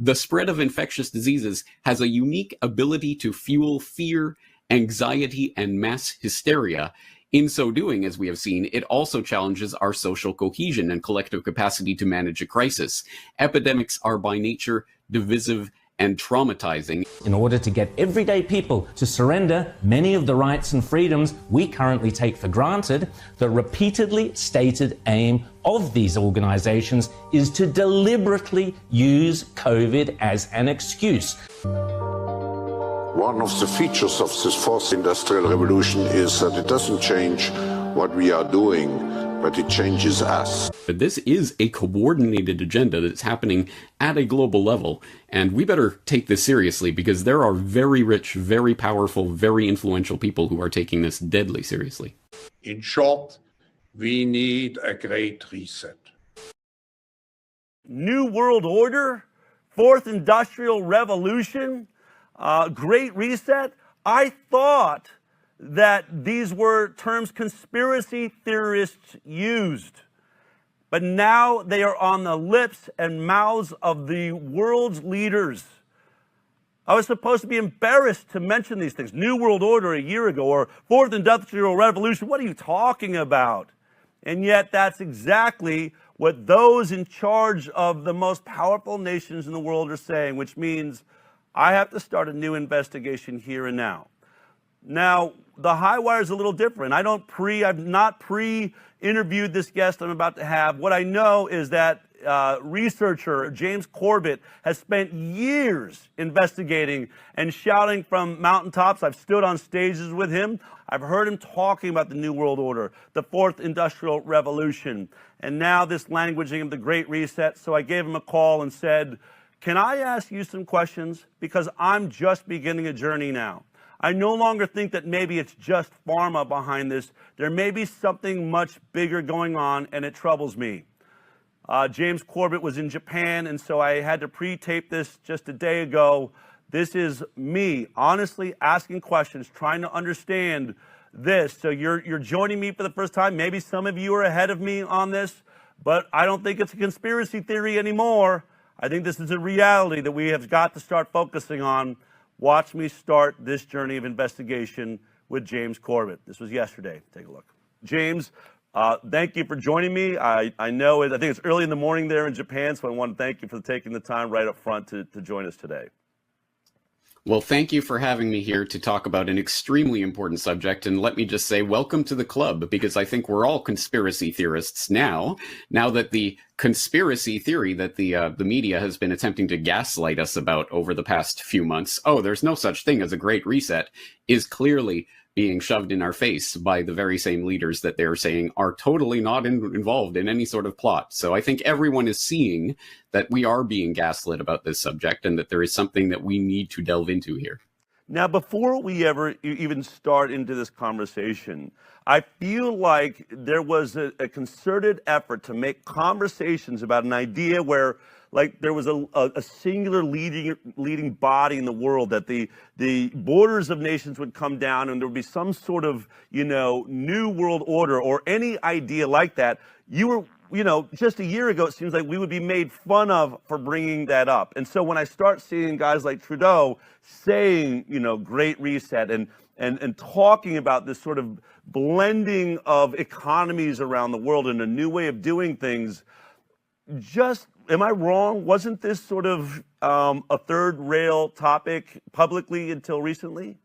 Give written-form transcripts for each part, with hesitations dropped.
The spread of infectious diseases has a unique ability to fuel fear, anxiety, and mass hysteria. In so doing, as we have seen, it also challenges our social cohesion and collective capacity to manage a crisis. Epidemics are by nature divisive and traumatizing. In order to get everyday people to surrender many of the rights and freedoms we currently take for granted, the repeatedly stated aim of these organizations is to deliberately use COVID as an excuse. One of the features of this fourth industrial revolution is that it doesn't change what we are doing, but it changes us. This is a coordinated agenda that's happening at a global level, and we better take this seriously because there are very rich, very powerful, very influential people who are taking this deadly seriously. In short, we need a great reset. New World Order, Fourth Industrial Revolution, Great Reset. I thought that these were terms conspiracy theorists used. But now they are on the lips and mouths of the world's leaders. I was supposed to be embarrassed to mention these things. New World Order a year ago, or Fourth Industrial Revolution. What are you talking about? And yet that's exactly what those in charge of the most powerful nations in the world are saying, which means I have to start a new investigation here and now. Now, the high wire is a little different. I've not pre-interviewed this guest I'm about to have. What I know is that researcher James Corbett has spent years investigating and shouting from mountaintops. I've stood on stages with him. I've heard him talking about the New World Order, the Fourth Industrial Revolution, and now this languaging of the Great Reset. So I gave him a call and said, can I ask you some questions? Because I'm just beginning a journey now. I no longer think that maybe it's just pharma behind this. There may be something much bigger going on, and it troubles me. James Corbett was in Japan, and so I had to pre-tape this just a day ago. This is me honestly asking questions, trying to understand this. So you're joining me for the first time. Maybe some of you are ahead of me on this, but I don't think it's a conspiracy theory anymore. I think this is a reality that we have got to start focusing on. Watch me start this journey of investigation with James Corbett. This was yesterday. Take a look. James, thank you for joining me. I think it's early in the morning there in Japan, so I want to thank you for taking the time right up front to join us today. Well, thank you for having me here to talk about an extremely important subject. And let me just say, welcome to the club, because I think we're all conspiracy theorists now that the conspiracy theory that the media has been attempting to gaslight us about over the past few months, there's no such thing as a Great Reset, is clearly being shoved in our face by the very same leaders that they're saying are totally not involved in any sort of plot. So I think everyone is seeing that we are being gaslit about this subject and that there is something that we need to delve into here. Now, before we ever even start into this conversation, I feel like there was a concerted effort to make conversations about an idea where there was a singular leading body in the world, that the borders of nations would come down and there would be some sort of, new world order or any idea like that. Just a year ago, it seems like we would be made fun of for bringing that up. And so when I start seeing guys like Trudeau saying, Great Reset and talking about this sort of blending of economies around the world and a new way of doing things, am I wrong? Wasn't this sort of a third rail topic publicly until recently?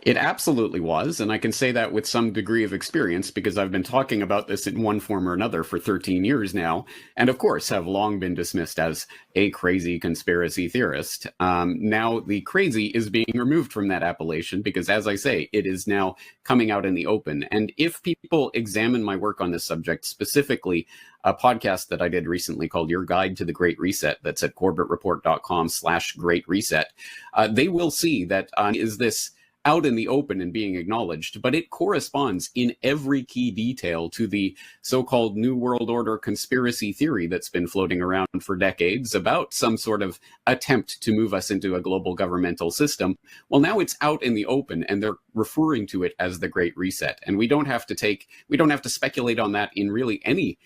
It absolutely was, and I can say that with some degree of experience because I've been talking about this in one form or another for 13 years now, and of course have long been dismissed as a crazy conspiracy theorist. Now the crazy is being removed from that appellation because, as I say, it is now coming out in the open. And if people examine my work on this subject, specifically a podcast that I did recently called Your Guide to the Great Reset, that's at corbettreport.com/Great Reset, they will see that is this out in the open and being acknowledged, but it corresponds in every key detail to the so-called New World Order conspiracy theory that's been floating around for decades about some sort of attempt to move us into a global governmental system. Well, now it's out in the open and they're referring to it as the Great Reset. And we don't have to speculate on that in really any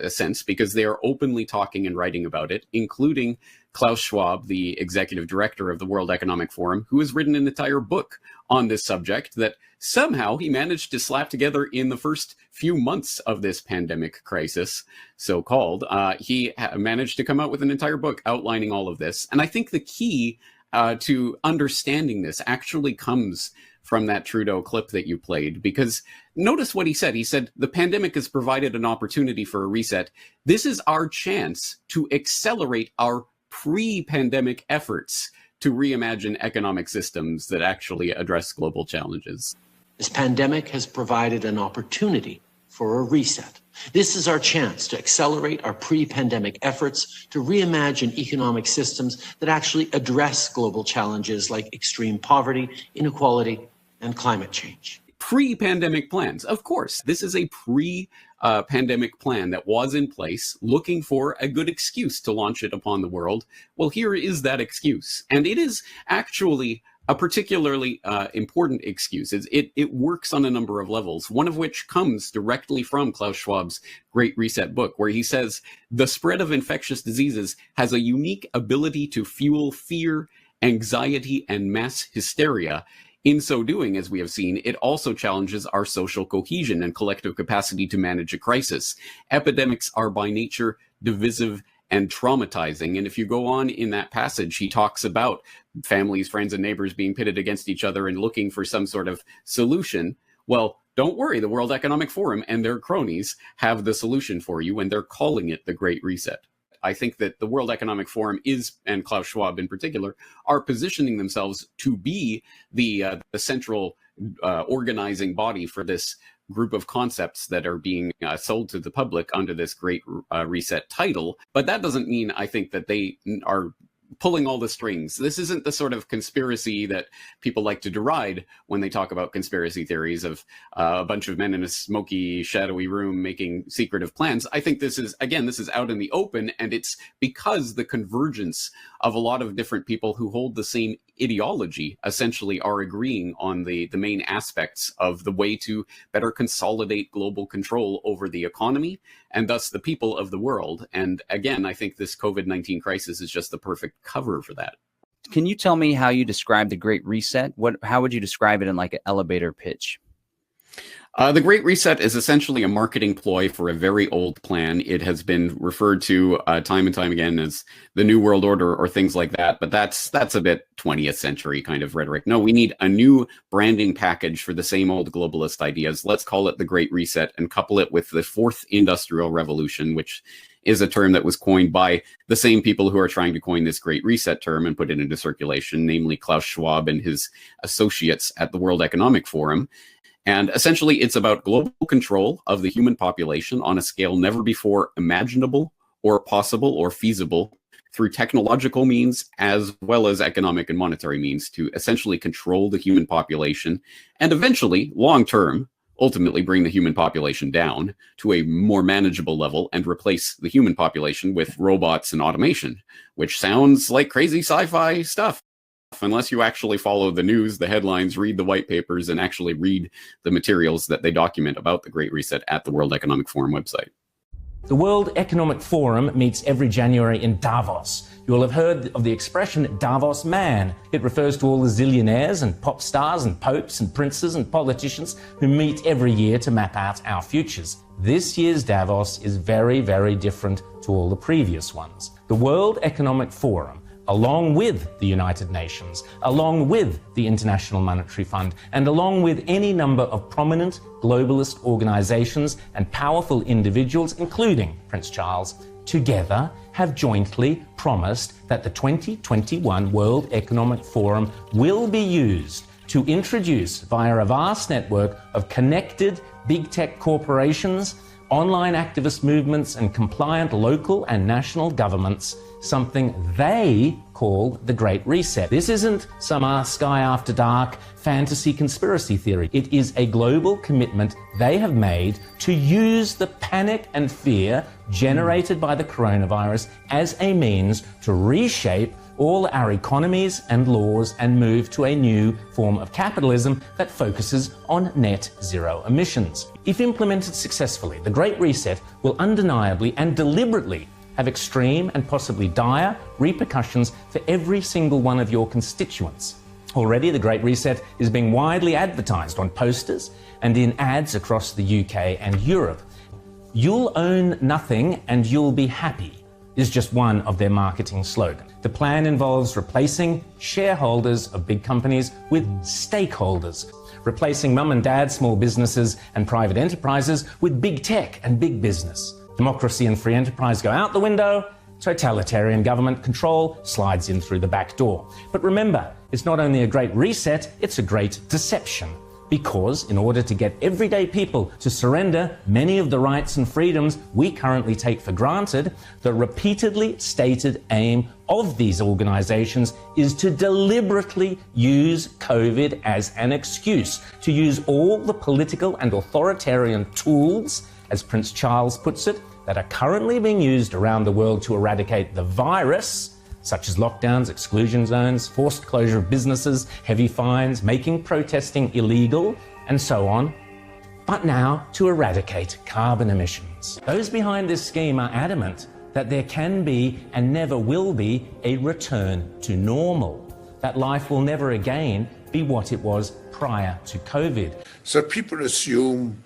sense, because they are openly talking and writing about it, including Klaus Schwab, the executive director of the World Economic Forum, who has written an entire book on this subject that somehow he managed to slap together in the first few months of this pandemic crisis, so-called. He managed to come out with an entire book outlining all of this. And I think the key to understanding this actually comes from that Trudeau clip that you played, because notice what he said. He said, the pandemic has provided an opportunity for a reset. This is our chance to accelerate our pre-pandemic efforts to reimagine economic systems that actually address global challenges. This pandemic has provided an opportunity for a reset. This is our chance to accelerate our pre-pandemic efforts to reimagine economic systems that actually address global challenges like extreme poverty, inequality, and climate change. Pre-pandemic plans. Of course, this is a pre-pandemic plan that was in place, looking for a good excuse to launch it upon the world. Well, here is that excuse. And it is actually a particularly important excuse. It works on a number of levels, one of which comes directly from Klaus Schwab's Great Reset book, where he says the spread of infectious diseases has a unique ability to fuel fear, anxiety, and mass hysteria. In so doing, as we have seen, it also challenges our social cohesion and collective capacity to manage a crisis. Epidemics are by nature divisive and traumatizing. And if you go on in that passage, he talks about families, friends, and neighbors being pitted against each other and looking for some sort of solution. Well, don't worry, the World Economic Forum and their cronies have the solution for you, and they're calling it the Great Reset. I think that the World Economic Forum is, and Klaus Schwab in particular, are positioning themselves to be the central organizing body for this group of concepts that are being sold to the public under this Great Reset title. But that doesn't mean, I think, that they are pulling all the strings. This isn't the sort of conspiracy that people like to deride when they talk about conspiracy theories of a bunch of men in a smoky, shadowy room making secretive plans. I think this is, again, this is out in the open, and it's because the convergence of a lot of different people who hold the same ideology essentially are agreeing on the main aspects of the way to better consolidate global control over the economy and thus the people of the world. And again, I think this COVID-19 crisis is just the perfect cover for that. Can you tell me how you describe the Great Reset? How would you describe it in like an elevator pitch? The Great Reset is essentially a marketing ploy for a very old plan. It has been referred to time and time again as the New World Order or things like that, but that's a bit 20th century kind of rhetoric. No, we need a new branding package for the same old globalist ideas. Let's call it the Great Reset and couple it with the Fourth Industrial Revolution, which is a term that was coined by the same people who are trying to coin this Great Reset term and put it into circulation, namely Klaus Schwab and his associates at the World Economic Forum. And essentially, it's about global control of the human population on a scale never before imaginable or possible or feasible through technological means as well as economic and monetary means to essentially control the human population and eventually, long term, ultimately bring the human population down to a more manageable level and replace the human population with robots and automation, which sounds like crazy sci-fi stuff. Unless you actually follow the news, the headlines, read the white papers, and actually read the materials that they document about the Great Reset at the World Economic Forum website. The World Economic Forum meets every January in Davos. You will have heard of the expression Davos man. It refers to all the zillionaires and pop stars and popes and princes and politicians who meet every year to map out our futures. This year's Davos is very, very different to all the previous ones. The World Economic Forum, along with the United Nations, along with the International Monetary Fund, and along with any number of prominent globalist organizations and powerful individuals, including Prince Charles, together have jointly promised that the 2021 World Economic Forum will be used to introduce, via a vast network of connected big tech corporations, online activist movements, and compliant local and national governments, something they call the Great Reset. This isn't some sky after dark fantasy conspiracy theory. It is a global commitment they have made to use the panic and fear generated by the coronavirus as a means to reshape all our economies and laws and move to a new form of capitalism that focuses on net zero emissions. If implemented successfully, the Great Reset will undeniably and deliberately have extreme and possibly dire repercussions for every single one of your constituents. Already, the Great Reset is being widely advertised on posters and in ads across the UK and Europe. "You'll own nothing and you'll be happy" is just one of their marketing slogans. The plan involves replacing shareholders of big companies with stakeholders, replacing mum and dad small businesses and private enterprises with big tech and big business. Democracy and free enterprise go out the window, totalitarian government control slides in through the back door. But remember, it's not only a great reset, it's a great deception. Because in order to get everyday people to surrender many of the rights and freedoms we currently take for granted, the repeatedly stated aim of these organizations is to deliberately use COVID as an excuse, to use all the political and authoritarian tools, as Prince Charles puts it, that are currently being used around the world to eradicate the virus, such as lockdowns, exclusion zones, forced closure of businesses, heavy fines, making protesting illegal, and so on, but now to eradicate carbon emissions. Those behind this scheme are adamant that there can be and never will be a return to normal, that life will never again be what it was prior to COVID. So people assume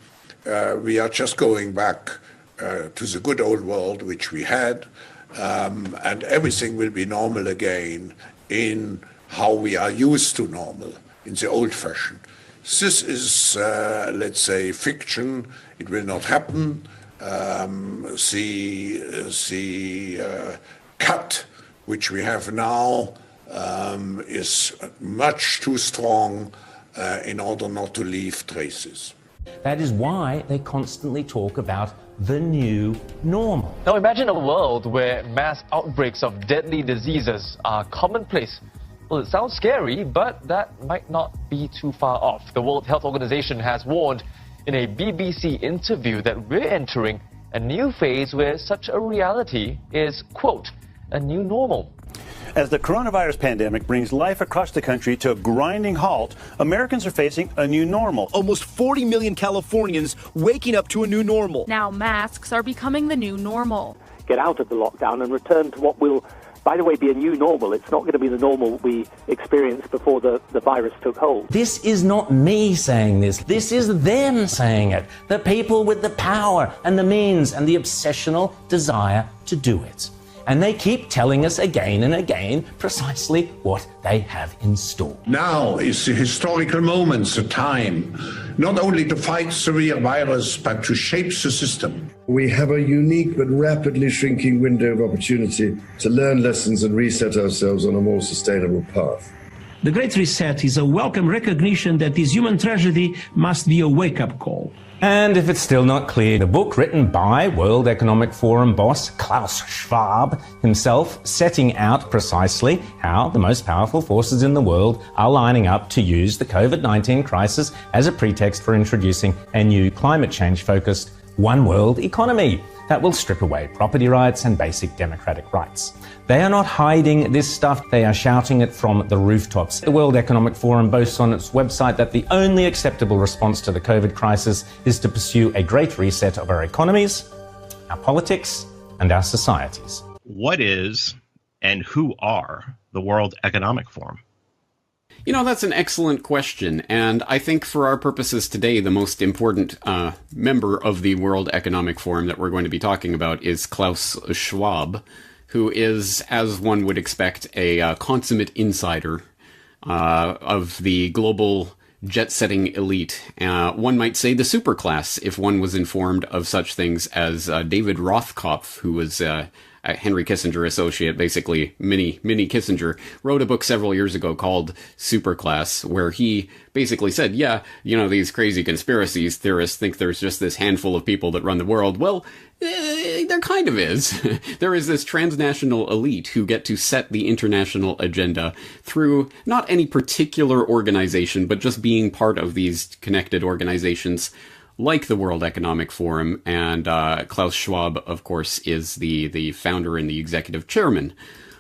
we are just going back to the good old world which we had, and everything will be normal again in how we are used to normal, in the old fashion. This is, let's say, fiction. It will not happen. The cut which we have now is much too strong in order not to leave traces. That is why they constantly talk about the new normal. Now imagine a world where mass outbreaks of deadly diseases are commonplace. Well, it sounds scary, but that might not be too far off. The World Health Organization has warned in a BBC interview that we're entering a new phase where such a reality is, quote, a new normal. As the coronavirus pandemic brings life across the country to a grinding halt, Americans are facing a new normal. Almost 40 million Californians waking up to a new normal. Now masks are becoming the new normal. Get out of the lockdown and return to what will, by the way, be a new normal. It's not going to be the normal we experienced before the virus took hold. This is not me saying this. This is them saying it. The people with the power and the means and the obsessional desire to do it. And they keep telling us again and again precisely what they have in store. Now is the historical moment, the time, not only to fight the virus, but to shape the system. We have a unique but rapidly shrinking window of opportunity to learn lessons and reset ourselves on a more sustainable path. The Great Reset is a welcome recognition that this human tragedy must be a wake-up call. And if it's still not clear, the book written by World Economic Forum boss Klaus Schwab himself, setting out precisely how the most powerful forces in the world are lining up to use the COVID-19 crisis as a pretext for introducing a new climate change-focused one world economy that will strip away property rights and basic democratic rights. They are not hiding this stuff, they are shouting it from the rooftops. The World Economic Forum boasts on its website that the only acceptable response to the COVID crisis is to pursue a great reset of our economies, our politics, and our societies. What is and who are the World Economic Forum? You know, that's an excellent question, and I think for our purposes today, the most important member of the World Economic Forum that we're going to be talking about is Klaus Schwab, who is, as one would expect, a consummate insider of the global jet-setting elite. One might say the superclass, if one was informed of such things as David Rothkopf, who was Henry Kissinger associate, basically mini Kissinger, wrote a book several years ago called Superclass, where he basically said, yeah, you know, these crazy conspiracy theorists think there's just this handful of people that run the world. Well, there kind of is. There is this transnational elite who get to set the international agenda through not any particular organization, but just being part of these connected organizations like the World Economic Forum, and Klaus Schwab, of course, is the founder and the executive chairman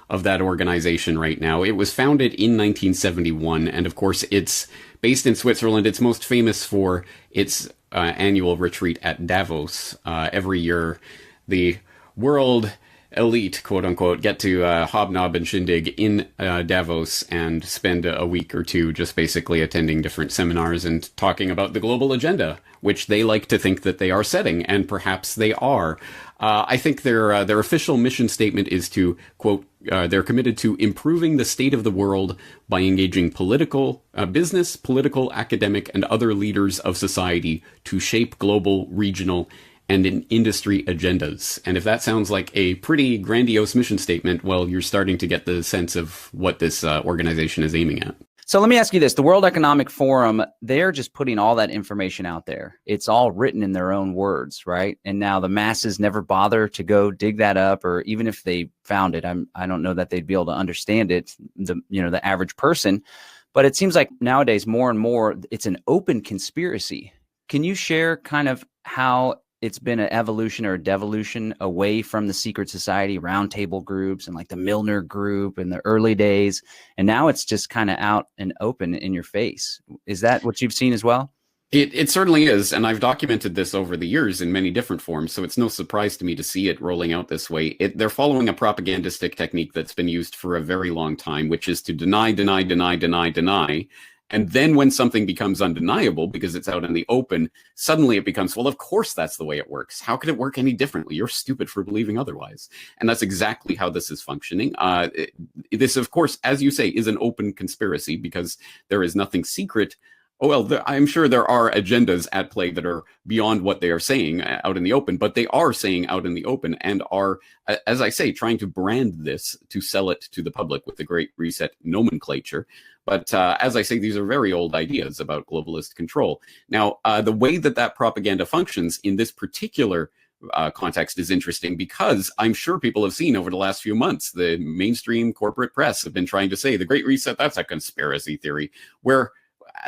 of that organization right now. It was founded in 1971, and of course, it's based in Switzerland. It's most famous for its annual retreat at Davos. Every year, the world elite, quote unquote, get to hobnob and shindig in Davos and spend a week or two just basically attending different seminars and talking about the global agenda, which they like to think that they are setting, and perhaps they are. I think their official mission statement is to, quote, they're committed to improving the state of the world by engaging business, political, academic, and other leaders of society to shape global, regional, and in industry agendas. And if that sounds like a pretty grandiose mission statement, well, you're starting to get the sense of what this organization is aiming at. So let me ask you this. The World Economic Forum, they're just putting all that information out there. It's all written in their own words, right? And now the masses never bother to go dig that up, or even if they found it, I don't know that they'd be able to understand it, the average person. But it seems like nowadays more and more it's an open conspiracy. Can you share kind of how it's been an evolution or a devolution away from the secret society roundtable groups and like the Milner group in the early days, and now it's just kind of out and open in your face? Is that what you've seen as well? It certainly is, and I've documented this over the years in many different forms, so it's no surprise to me to see it rolling out this way. They're following a propagandistic technique that's been used for a very long time, which is to deny, and then when something becomes undeniable because it's out in the open, suddenly it becomes, well, of course that's the way it works. How could it work any differently? You're stupid for believing otherwise. And that's exactly how this is functioning. This, of course, as you say, is an open conspiracy because there is nothing secret. Oh, well, I'm sure there are agendas at play that are beyond what they are saying out in the open, but they are saying out in the open and are, as I say, trying to brand this to sell it to the public with the Great Reset nomenclature. But as I say, these are very old ideas about globalist control. Now, the way that propaganda functions in this particular context is interesting because I'm sure people have seen over the last few months, the mainstream corporate press have been trying to say the Great Reset, that's a conspiracy theory, where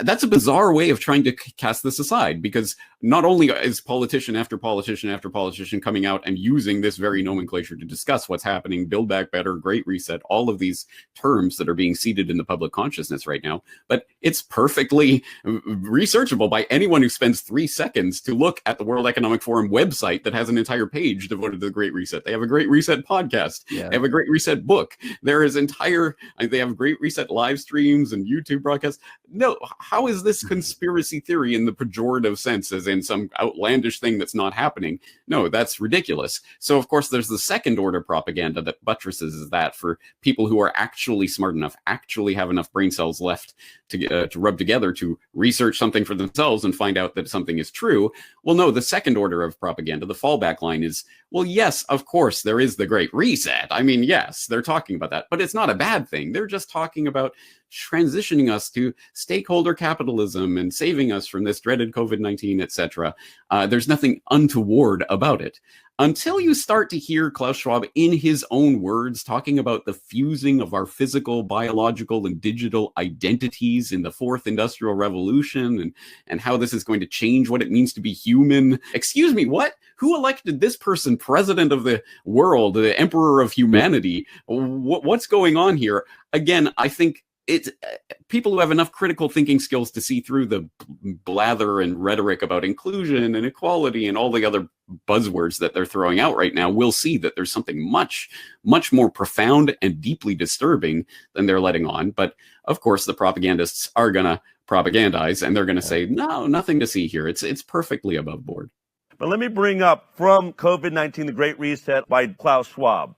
that's a bizarre way of trying to cast this aside, because not only is politician after politician after politician coming out and using this very nomenclature to discuss what's happening, Build Back Better, Great Reset, all of these terms that are being seeded in the public consciousness right now, but it's perfectly researchable by anyone who spends 3 seconds to look at the World Economic Forum website that has an entire page devoted to the Great Reset. They have a Great Reset podcast. Yeah. They have a Great Reset book. They have Great Reset live streams and YouTube broadcasts. No, how is this conspiracy theory in the pejorative sense, as in some outlandish thing that's not happening? No, that's ridiculous. So, of course, there's the second order propaganda that buttresses that for people who are actually smart enough, actually have enough brain cells left to rub together to research something for themselves and find out that something is true. Well, no, the second order of propaganda, the fallback line is, well, yes, of course, there is the Great Reset. I mean, yes, they're talking about that, but it's not a bad thing. They're just talking about transitioning us to stakeholder capitalism and saving us from this dreaded COVID-19, etc. There's nothing untoward about it. Until you start to hear Klaus Schwab in his own words talking about the fusing of our physical, biological, and digital identities in the fourth industrial revolution and how this is going to change what it means to be human. Excuse me, what? Who elected this person president of the world, the emperor of humanity? What's going on here? Again, I think it's people who have enough critical thinking skills to see through the blather and rhetoric about inclusion and equality and all the other buzzwords that they're throwing out right now will see that there's something much, much more profound and deeply disturbing than they're letting on. But of course, the propagandists are going to propagandize and they're going to say, no, nothing to see here. It's perfectly above board. But let me bring up from COVID-19, The Great Reset by Klaus Schwab.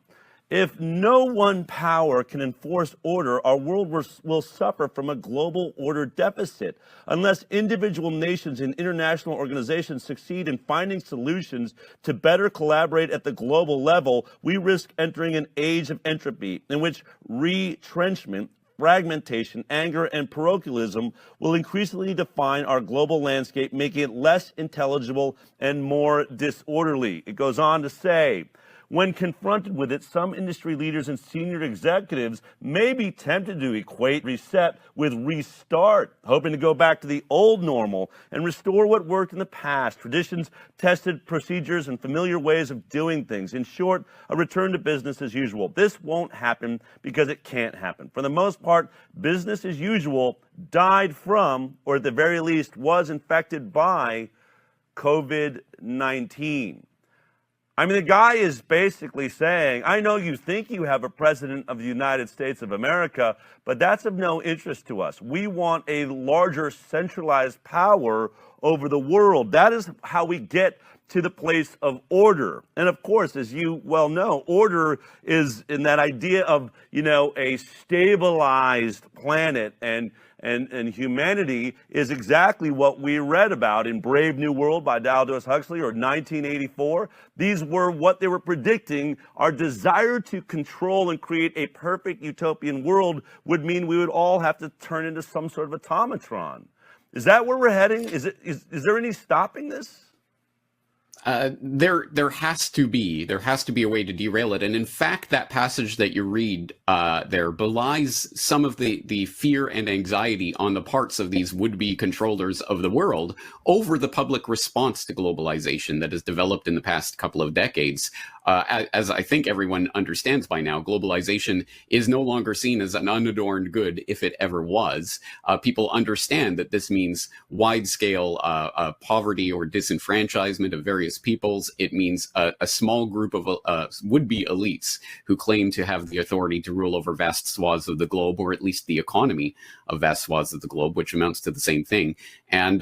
If no one power can enforce order, our world will suffer from a global order deficit. Unless individual nations and international organizations succeed in finding solutions to better collaborate at the global level, we risk entering an age of entropy in which retrenchment, fragmentation, anger, and parochialism will increasingly define our global landscape, making it less intelligible and more disorderly. It goes on to say, When confronted with it, some industry leaders and senior executives may be tempted to equate reset with restart, hoping to go back to the old normal and restore what worked in the past, traditions, tested procedures, and familiar ways of doing things. In short, a return to business as usual. This won't happen because it can't happen. For the most part, business as usual died from, or at the very least was infected by, COVID-19. I mean, the guy is basically saying, I know you think you have a president of the United States of America, but that's of no interest to us. We want a larger centralized power over the world. That is how we get to the place of order. And of course, as you well know, order is in that idea of, a stabilized planet, and humanity is exactly what we read about in Brave New World by Aldous Huxley, or 1984. These were what they were predicting. Our desire to control and create a perfect utopian world would mean we would all have to turn into some sort of automatron. Is that where we're heading? Is there any stopping this? There has to be a way to derail it. And in fact, that passage that you read there belies some of the fear and anxiety on the parts of these would-be controllers of the world over the public response to globalization that has developed in the past couple of decades. As I think everyone understands by now, globalization is no longer seen as an unadorned good, if it ever was. People understand that this means wide-scale poverty or disenfranchisement of various peoples. It means a small group of would-be elites who claim to have the authority to rule over vast swaths of the globe, or at least the economy of vast swaths of the globe, which amounts to the same thing. And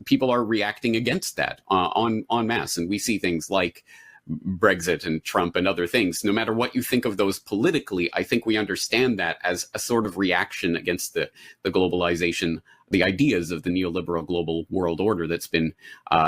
people are reacting against that en masse. And we see things like Brexit and Trump and other things. No matter what you think of those politically, I think we understand that as a sort of reaction against the globalization, the ideas of the neoliberal global world order that's been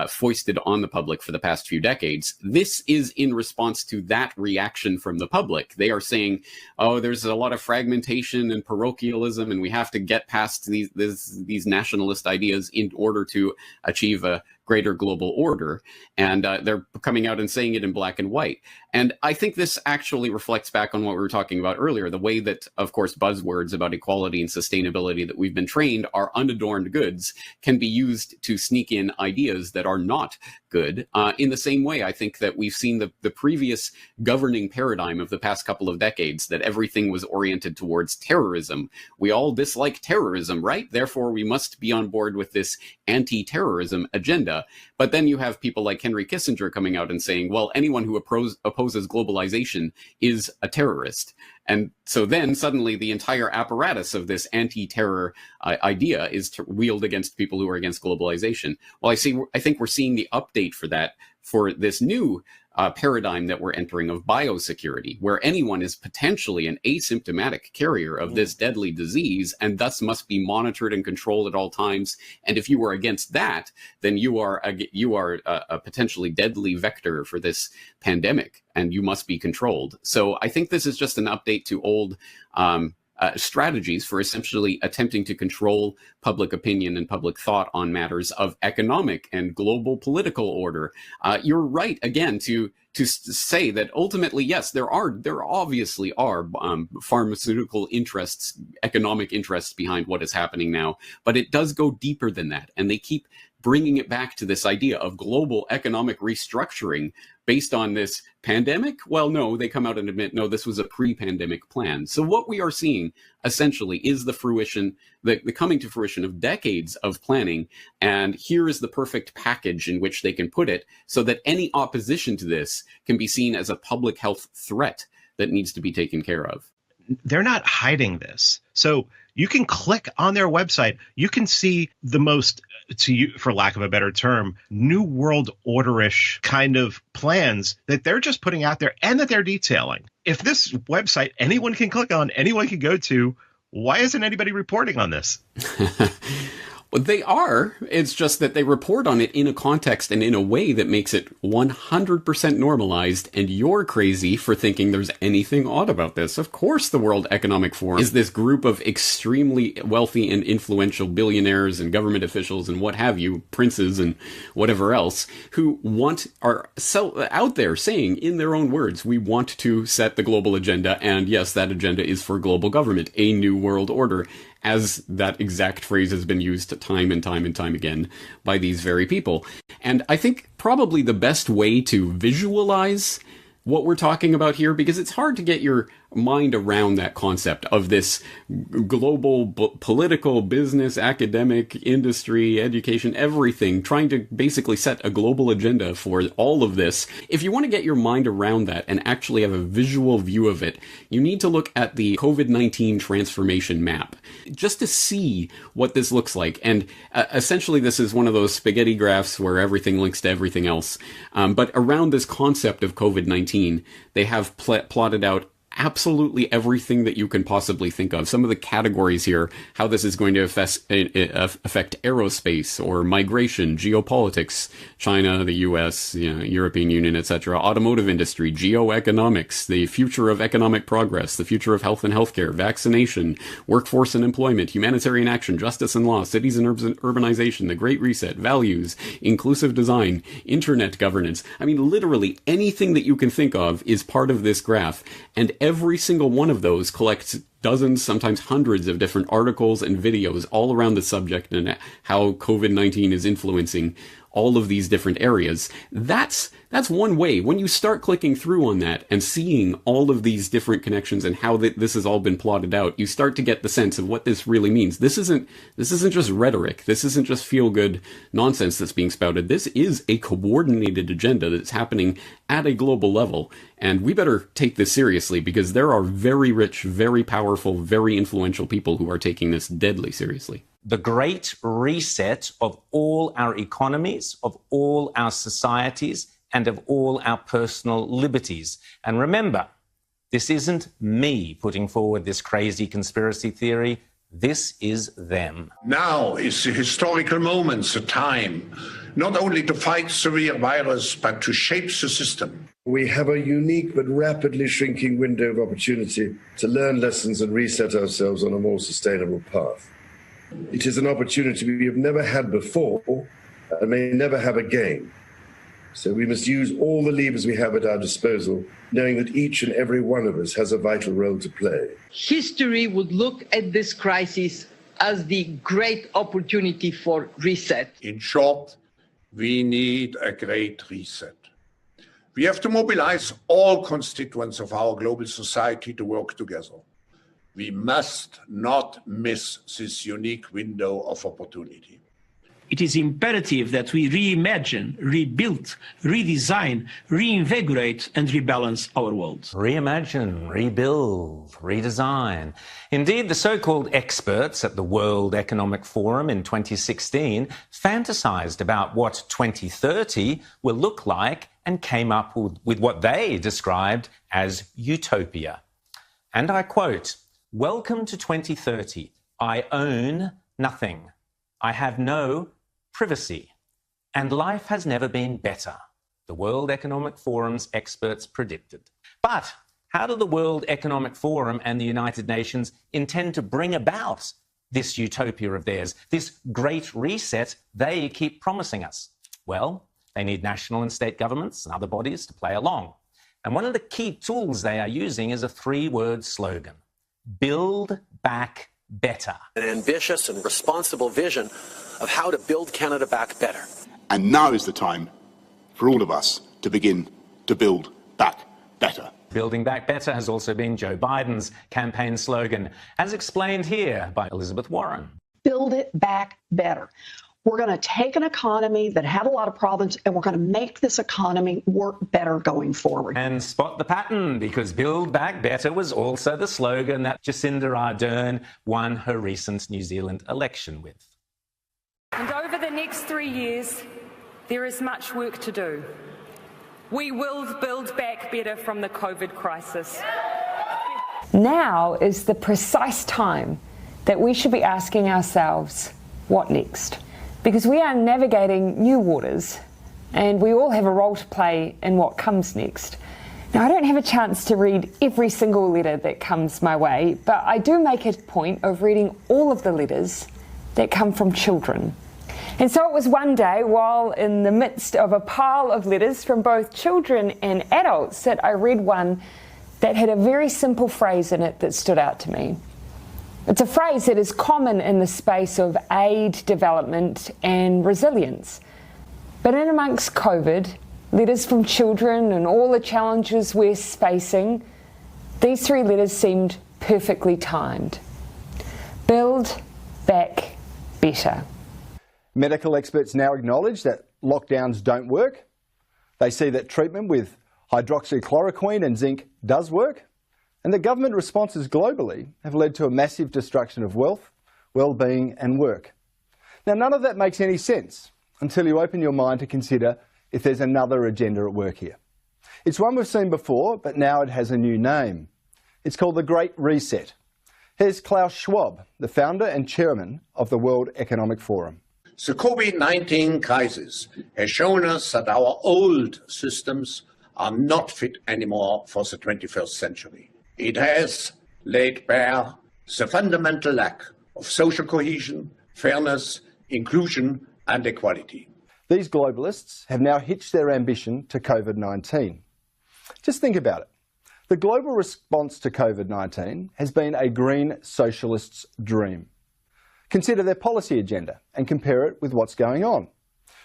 foisted on the public for the past few decades. This is in response to that reaction from the public. They are saying, oh, there's a lot of fragmentation and parochialism, and we have to get past these nationalist ideas in order to achieve a greater global order. And they're coming out and saying it in black and white. And I think this actually reflects back on what we were talking about earlier, the way that, of course, buzzwords about equality and sustainability that we've been trained are unadorned goods can be used to sneak in ideas that are not good. In the same way, I think that we've seen the previous governing paradigm of the past couple of decades, that everything was oriented towards terrorism. We all dislike terrorism, right? Therefore, we must be on board with this anti-terrorism agenda. But then you have people like Henry Kissinger coming out and saying, well, anyone who opposes globalization is a terrorist. And so then suddenly the entire apparatus of this anti-terror idea is wheeled against people who are against globalization. Well, I think we're seeing the update for that, for this new paradigm that we're entering of biosecurity, where anyone is potentially an asymptomatic carrier of this deadly disease and thus must be monitored and controlled at all times. And if you are against that, then you are a potentially deadly vector for this pandemic, and you must be controlled. So I think this is just an update to old strategies for essentially attempting to control public opinion and public thought on matters of economic and global political order. You're right, again, to say that ultimately, yes, there obviously are pharmaceutical interests, economic interests behind what is happening now, but it does go deeper than that. And they keep bringing it back to this idea of global economic restructuring based on this pandemic. Well, no, they come out and admit, no, this was a pre-pandemic plan. So what we are seeing essentially is the coming to fruition of decades of planning. And here is the perfect package in which they can put it so that any opposition to this can be seen as a public health threat that needs to be taken care of. They're not hiding this. So you can click on their website. You can see the most, for lack of a better term, New World Order-ish kind of plans that they're just putting out there and that they're detailing. If this website anyone can click on, anyone can go to, why isn't anybody reporting on this? They are. It's just that they report on it in a context and in a way that makes it 100% normalized, and you're crazy for thinking there's anything odd about this. Of course, the World Economic Forum is this group of extremely wealthy and influential billionaires and government officials and what have you, princes and whatever else, who are out there saying in their own words, we want to set the global agenda, and yes, that agenda is for global government, a new world order, as that exact phrase has been used time and time and time again by these very people. And I think probably the best way to visualize what we're talking about here, because it's hard to get your mind around that concept of this global political, business, academic, industry, education, everything, trying to basically set a global agenda for all of this. If you want to get your mind around that and actually have a visual view of it, you need to look at the COVID-19 transformation map just to see what this looks like. And essentially, this is one of those spaghetti graphs where everything links to everything else. But around this concept of COVID-19, they have plotted out absolutely everything that you can possibly think of. Some of the categories here, how this is going to affect aerospace or migration, geopolitics, China, the US, European Union, etc., automotive industry, geoeconomics, the future of economic progress, the future of health and healthcare, vaccination, workforce and employment, humanitarian action, justice and law, cities and urbanization, the Great Reset, values, inclusive design, internet governance. I mean, literally anything that you can think of is part of this graph, and every single one of those collects dozens, sometimes hundreds of different articles and videos all around the subject and how COVID-19 is influencing all of these different areas. That's one way. When you start clicking through on that and seeing all of these different connections and how this has all been plotted out, you start to get the sense of what this really means. This isn't just rhetoric. This isn't just feel-good nonsense that's being spouted. This is a coordinated agenda that's happening at a global level. And we better take this seriously, because there are very rich, very powerful, very influential people who are taking this deadly seriously. The great reset of all our economies, of all our societies, and of all our personal liberties. And remember, this isn't me putting forward this crazy conspiracy theory. This is them. Now is the historical moment, the time, not only to fight the real virus, but to shape the system. We have a unique but rapidly shrinking window of opportunity to learn lessons and reset ourselves on a more sustainable path. It is an opportunity we have never had before and may never have again. So we must use all the levers we have at our disposal, knowing that each and every one of us has a vital role to play. History would look at this crisis as the great opportunity for reset. In short, we need a great reset. We have to mobilize all constituents of our global society to work together. We must not miss this unique window of opportunity. It is imperative that we reimagine, rebuild, redesign, reinvigorate, and rebalance our world. Reimagine, rebuild, redesign. Indeed, the so-called experts at the World Economic Forum in 2016 fantasized about what 2030 will look like and came up with what they described as utopia. And I quote, "Welcome to 2030. I own nothing. I have no privacy. And life has never been better," the World Economic Forum's experts predicted. But how do the World Economic Forum and the United Nations intend to bring about this utopia of theirs, this great reset they keep promising us? Well, they need national and state governments and other bodies to play along. And one of the key tools they are using is a three-word slogan: Build Back Better. An ambitious and responsible vision of how to build Canada back better. And now is the time for all of us to begin to build back better. Building Back Better has also been Joe Biden's campaign slogan, as explained here by Elizabeth Warren. Build it back better. We're going to take an economy that had a lot of problems and we're going to make this economy work better going forward. And spot the pattern, because Build Back Better was also the slogan that Jacinda Ardern won her recent New Zealand election with. And over the next 3 years, there is much work to do. We will build back better from the COVID crisis. Now is the precise time that we should be asking ourselves, what next? Because we are navigating new waters and we all have a role to play in what comes next. Now, I don't have a chance to read every single letter that comes my way, but I do make a point of reading all of the letters that come from children. And so it was one day, while in the midst of a pile of letters from both children and adults, that I read one that had a very simple phrase in it that stood out to me. It's a phrase that is common in the space of aid, development, and resilience. But in amongst COVID, letters from children and all the challenges we're facing, these three letters seemed perfectly timed. Build back better. Medical experts now acknowledge that lockdowns don't work. They see that treatment with hydroxychloroquine and zinc does work. And the government responses globally have led to a massive destruction of wealth, well-being and work. Now, none of that makes any sense until you open your mind to consider if there's another agenda at work here. It's one we've seen before, but now it has a new name. It's called the Great Reset. Here's Klaus Schwab, the founder and chairman of the World Economic Forum. The COVID-19 crisis has shown us that our old systems are not fit anymore for the 21st century. It has laid bare the fundamental lack of social cohesion, fairness, inclusion and equality. These globalists have now hitched their ambition to COVID-19. Just think about it. The global response to COVID-19 has been a green socialist's dream. Consider their policy agenda and compare it with what's going on.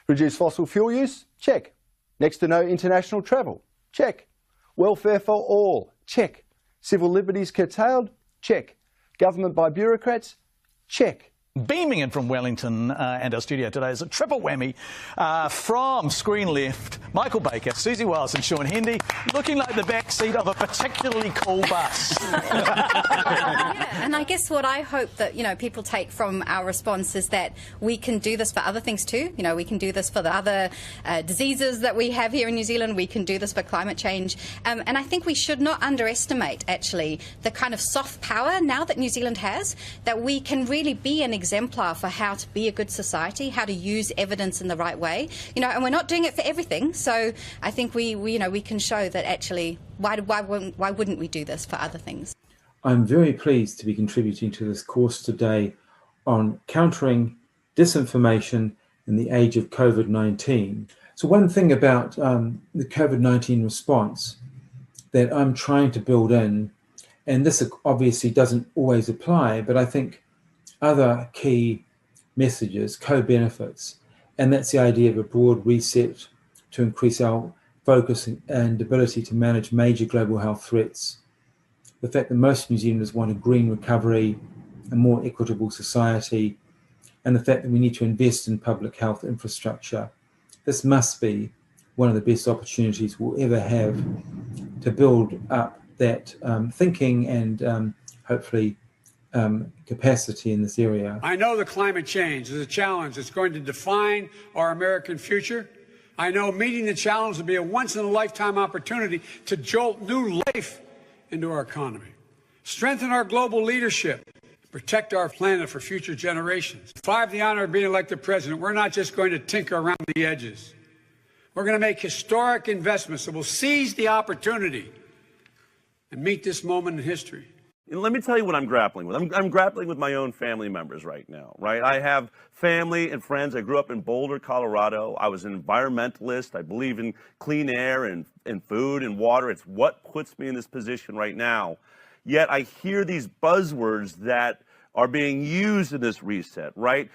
Reduce fossil fuel use? Check. Next to no international travel? Check. Welfare for all? Check. Civil liberties curtailed? Check. Government by bureaucrats? Check. Beaming in from Wellington and our studio today is a triple whammy from screen left, Michael Baker, Susie Wiles and Sean Hendy, looking like the back seat of a particularly cool bus. Yeah, and I guess what I hope that, people take from our response is that we can do this for other things too. We can do this for the other diseases that we have here in New Zealand. We can do this for climate change. And I think we should not underestimate, actually, the kind of soft power now that New Zealand has, that we can really be an exemplar for how to be a good society, how to use evidence in the right way, and we're not doing it for everything. So I think we can show that actually why wouldn't we do this for other things? I'm very pleased to be contributing to this course today on countering disinformation in the age of COVID-19. So one thing about the COVID-19 response that I'm trying to build in, and this obviously doesn't always apply, but I think other key messages, co-benefits, and that's the idea of a broad reset to increase our focus and ability to manage major global health threats. The fact that most New Zealanders want a green recovery, a more equitable society, and the fact that we need to invest in public health infrastructure. This must be one of the best opportunities we'll ever have to build up that thinking and hopefully capacity in this area. I know that climate change is a challenge that's going to define our American future. I know meeting the challenge will be a once-in-a-lifetime opportunity to jolt new life into our economy, strengthen our global leadership, protect our planet for future generations. If I have the honor of being elected president, we're not just going to tinker around the edges. We're going to make historic investments that will seize the opportunity and meet this moment in history. And let me tell you what I'm grappling with. I'm grappling with my own family members right now, right? I have family and friends. I grew up in Boulder, Colorado. I was an environmentalist. I believe in clean air and food and water. It's what puts me in this position right now. Yet I hear these buzzwords that are being used in this reset, right?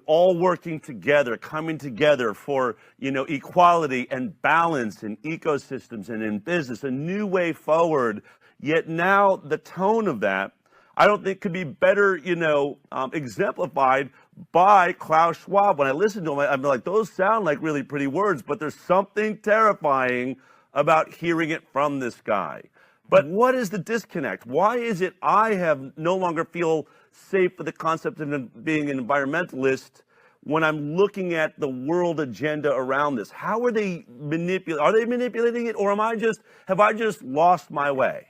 All working together, coming together for, equality and balance in ecosystems and in business, a new way forward. Yet now the tone of that, I don't think could be better, exemplified by Klaus Schwab. When I listen to him, I'm like, those sound like really pretty words, but there's something terrifying about hearing it from this guy. But what is the disconnect? Why is it I have no longer feel safe with the concept of being an environmentalist when I'm looking at the world agenda around this? How are they manipulating? Are they manipulating it, or have I just lost my way?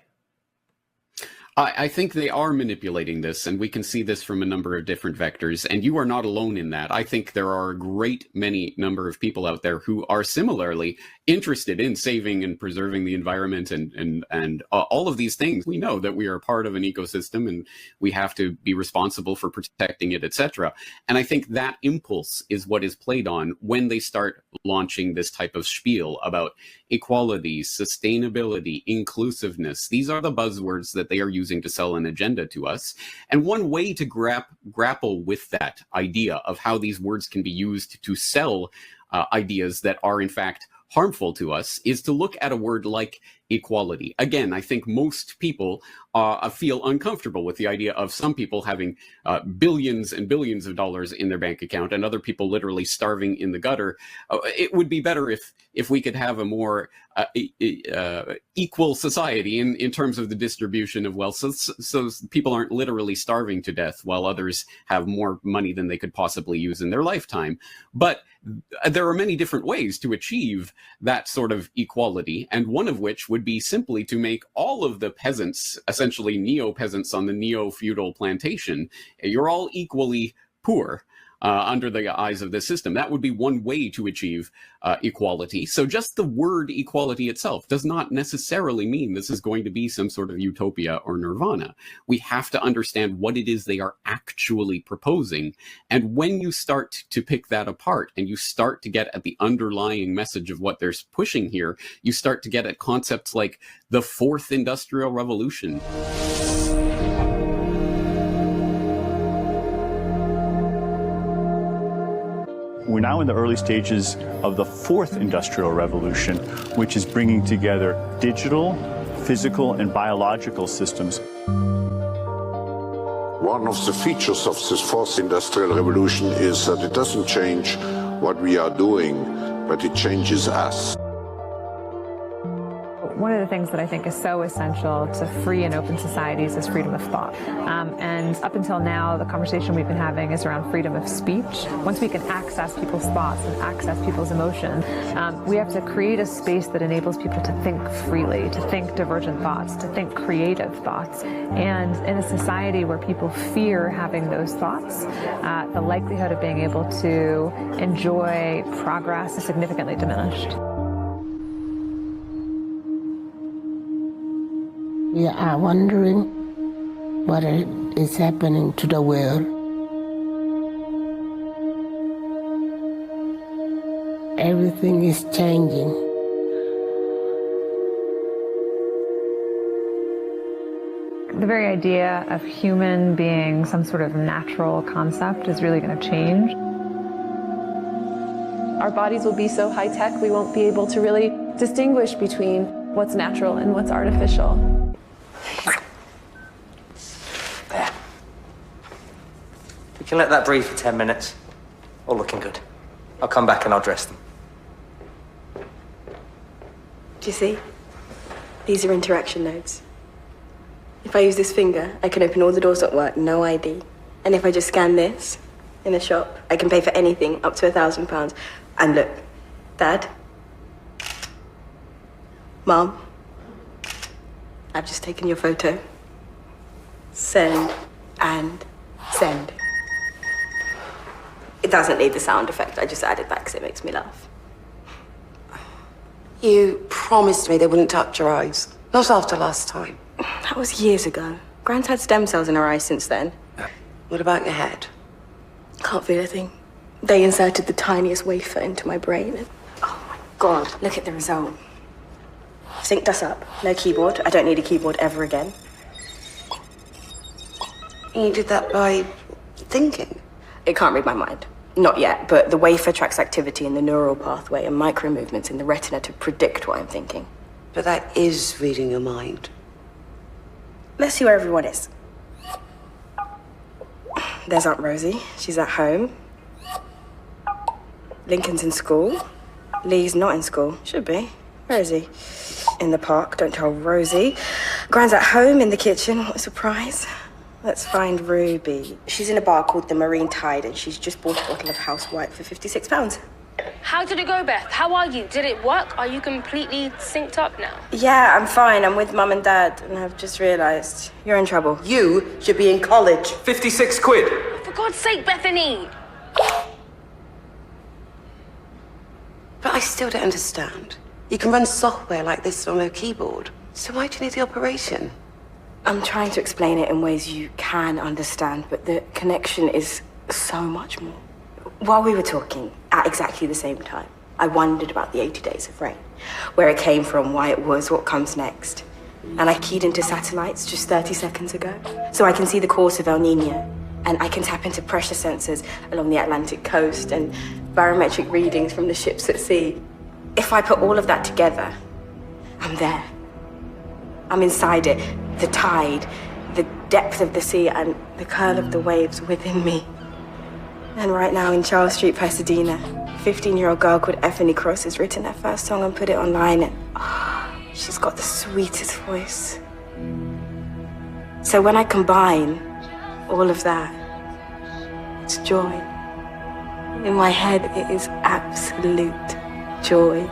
I think they are manipulating this, and we can see this from a number of different vectors, and you are not alone in that. I think there are a great many number of people out there who are similarly interested in saving and preserving the environment and all of these things. We know that we are a part of an ecosystem and we have to be responsible for protecting it, etc. And I think that impulse is what is played on when they start launching this type of spiel about equality, sustainability, inclusiveness. These are the buzzwords that they are using to sell an agenda to us. And one way to grapple with that idea of how these words can be used to sell ideas that are in fact harmful to us is to look at a word like equality. Again, I think most people feel uncomfortable with the idea of some people having billions and billions of dollars in their bank account and other people literally starving in the gutter. It would be better if we could have a more equal society in terms of the distribution of wealth, so people aren't literally starving to death while others have more money than they could possibly use in their lifetime. But there are many different ways to achieve that sort of equality, and one of which would be simply to make all of the peasants, essentially neo-peasants on the neo-feudal plantation, you're all equally poor under the eyes of this system. That would be one way to achieve equality. So just the word equality itself does not necessarily mean this is going to be some sort of utopia or nirvana. We have to understand what it is they are actually proposing. And when you start to pick that apart and you start to get at the underlying message of what they're pushing here, you start to get at concepts like the fourth industrial revolution. We're now in the early stages of the fourth industrial revolution, which is bringing together digital, physical, and biological systems. One of the features of this fourth industrial revolution is that it doesn't change what we are doing, but it changes us. One of the things that I think is so essential to free and open societies is freedom of thought. And up until now, the conversation we've been having is around freedom of speech. Once we can access people's thoughts and access people's emotion, we have to create a space that enables people to think freely, to think divergent thoughts, to think creative thoughts. And in a society where people fear having those thoughts, the likelihood of being able to enjoy progress is significantly diminished. We are wondering what is happening to the world. Everything is changing. The very idea of human being some sort of natural concept is really going to change. Our bodies will be so high-tech we won't be able to really distinguish between what's natural and what's artificial. There. We can let that breathe for 10 minutes. All looking good. I'll come back and I'll dress them. Do you see? These are interaction nodes. If I use this finger, I can open all the doors at work, no ID. And if I just scan this in a shop, I can pay for anything up to £1,000. And look, Dad, Mom, I've just taken your photo. Send and send. It doesn't need the sound effect. I just added that because it makes me laugh. You promised me they wouldn't touch your eyes. Not after last time. That was years ago. Gran's had stem cells in her eyes since then. What about your head? Can't feel a thing. They inserted the tiniest wafer into my brain. Oh my God, look at the result. Synced us up. No keyboard. I don't need a keyboard ever again. You did that by thinking? It can't read my mind. Not yet, but the wafer tracks activity in the neural pathway and micro movements in the retina to predict what I'm thinking. But that is reading your mind. Let's see where everyone is. There's Aunt Rosie. She's at home. Lincoln's in school. Lee's not in school. Should be. Where is he? In the park. Don't tell Rosie. Gran's at home in the kitchen. What a surprise. Let's find Ruby. She's in a bar called the Marine Tide and she's just bought a bottle of House White for £56. How did it go, Beth? How are you? Did it work? Are you completely synced up now? Yeah, I'm fine. I'm with Mum and Dad, and I've just realised you're in trouble. You should be in college. 56 quid. For God's sake, Bethany! But I still don't understand. You can run software like this on a keyboard. So why do you need the operation? I'm trying to explain it in ways you can understand, but the connection is so much more. While we were talking, at exactly the same time, I wondered about the 80 days of rain, where it came from, why it was, what comes next. And I keyed into satellites just 30 seconds ago, so I can see the course of El Nino, and I can tap into pressure sensors along the Atlantic coast and barometric readings from the ships at sea. If I put all of that together, I'm there. I'm inside it, the tide, the depth of the sea, and the curl of the waves within me. And right now in Charles Street, Pasadena, a 15-year-old girl called Effany Cross has written her first song and put it online, and she's got the sweetest voice. So when I combine all of that, it's joy. In my head, it is absolute joy.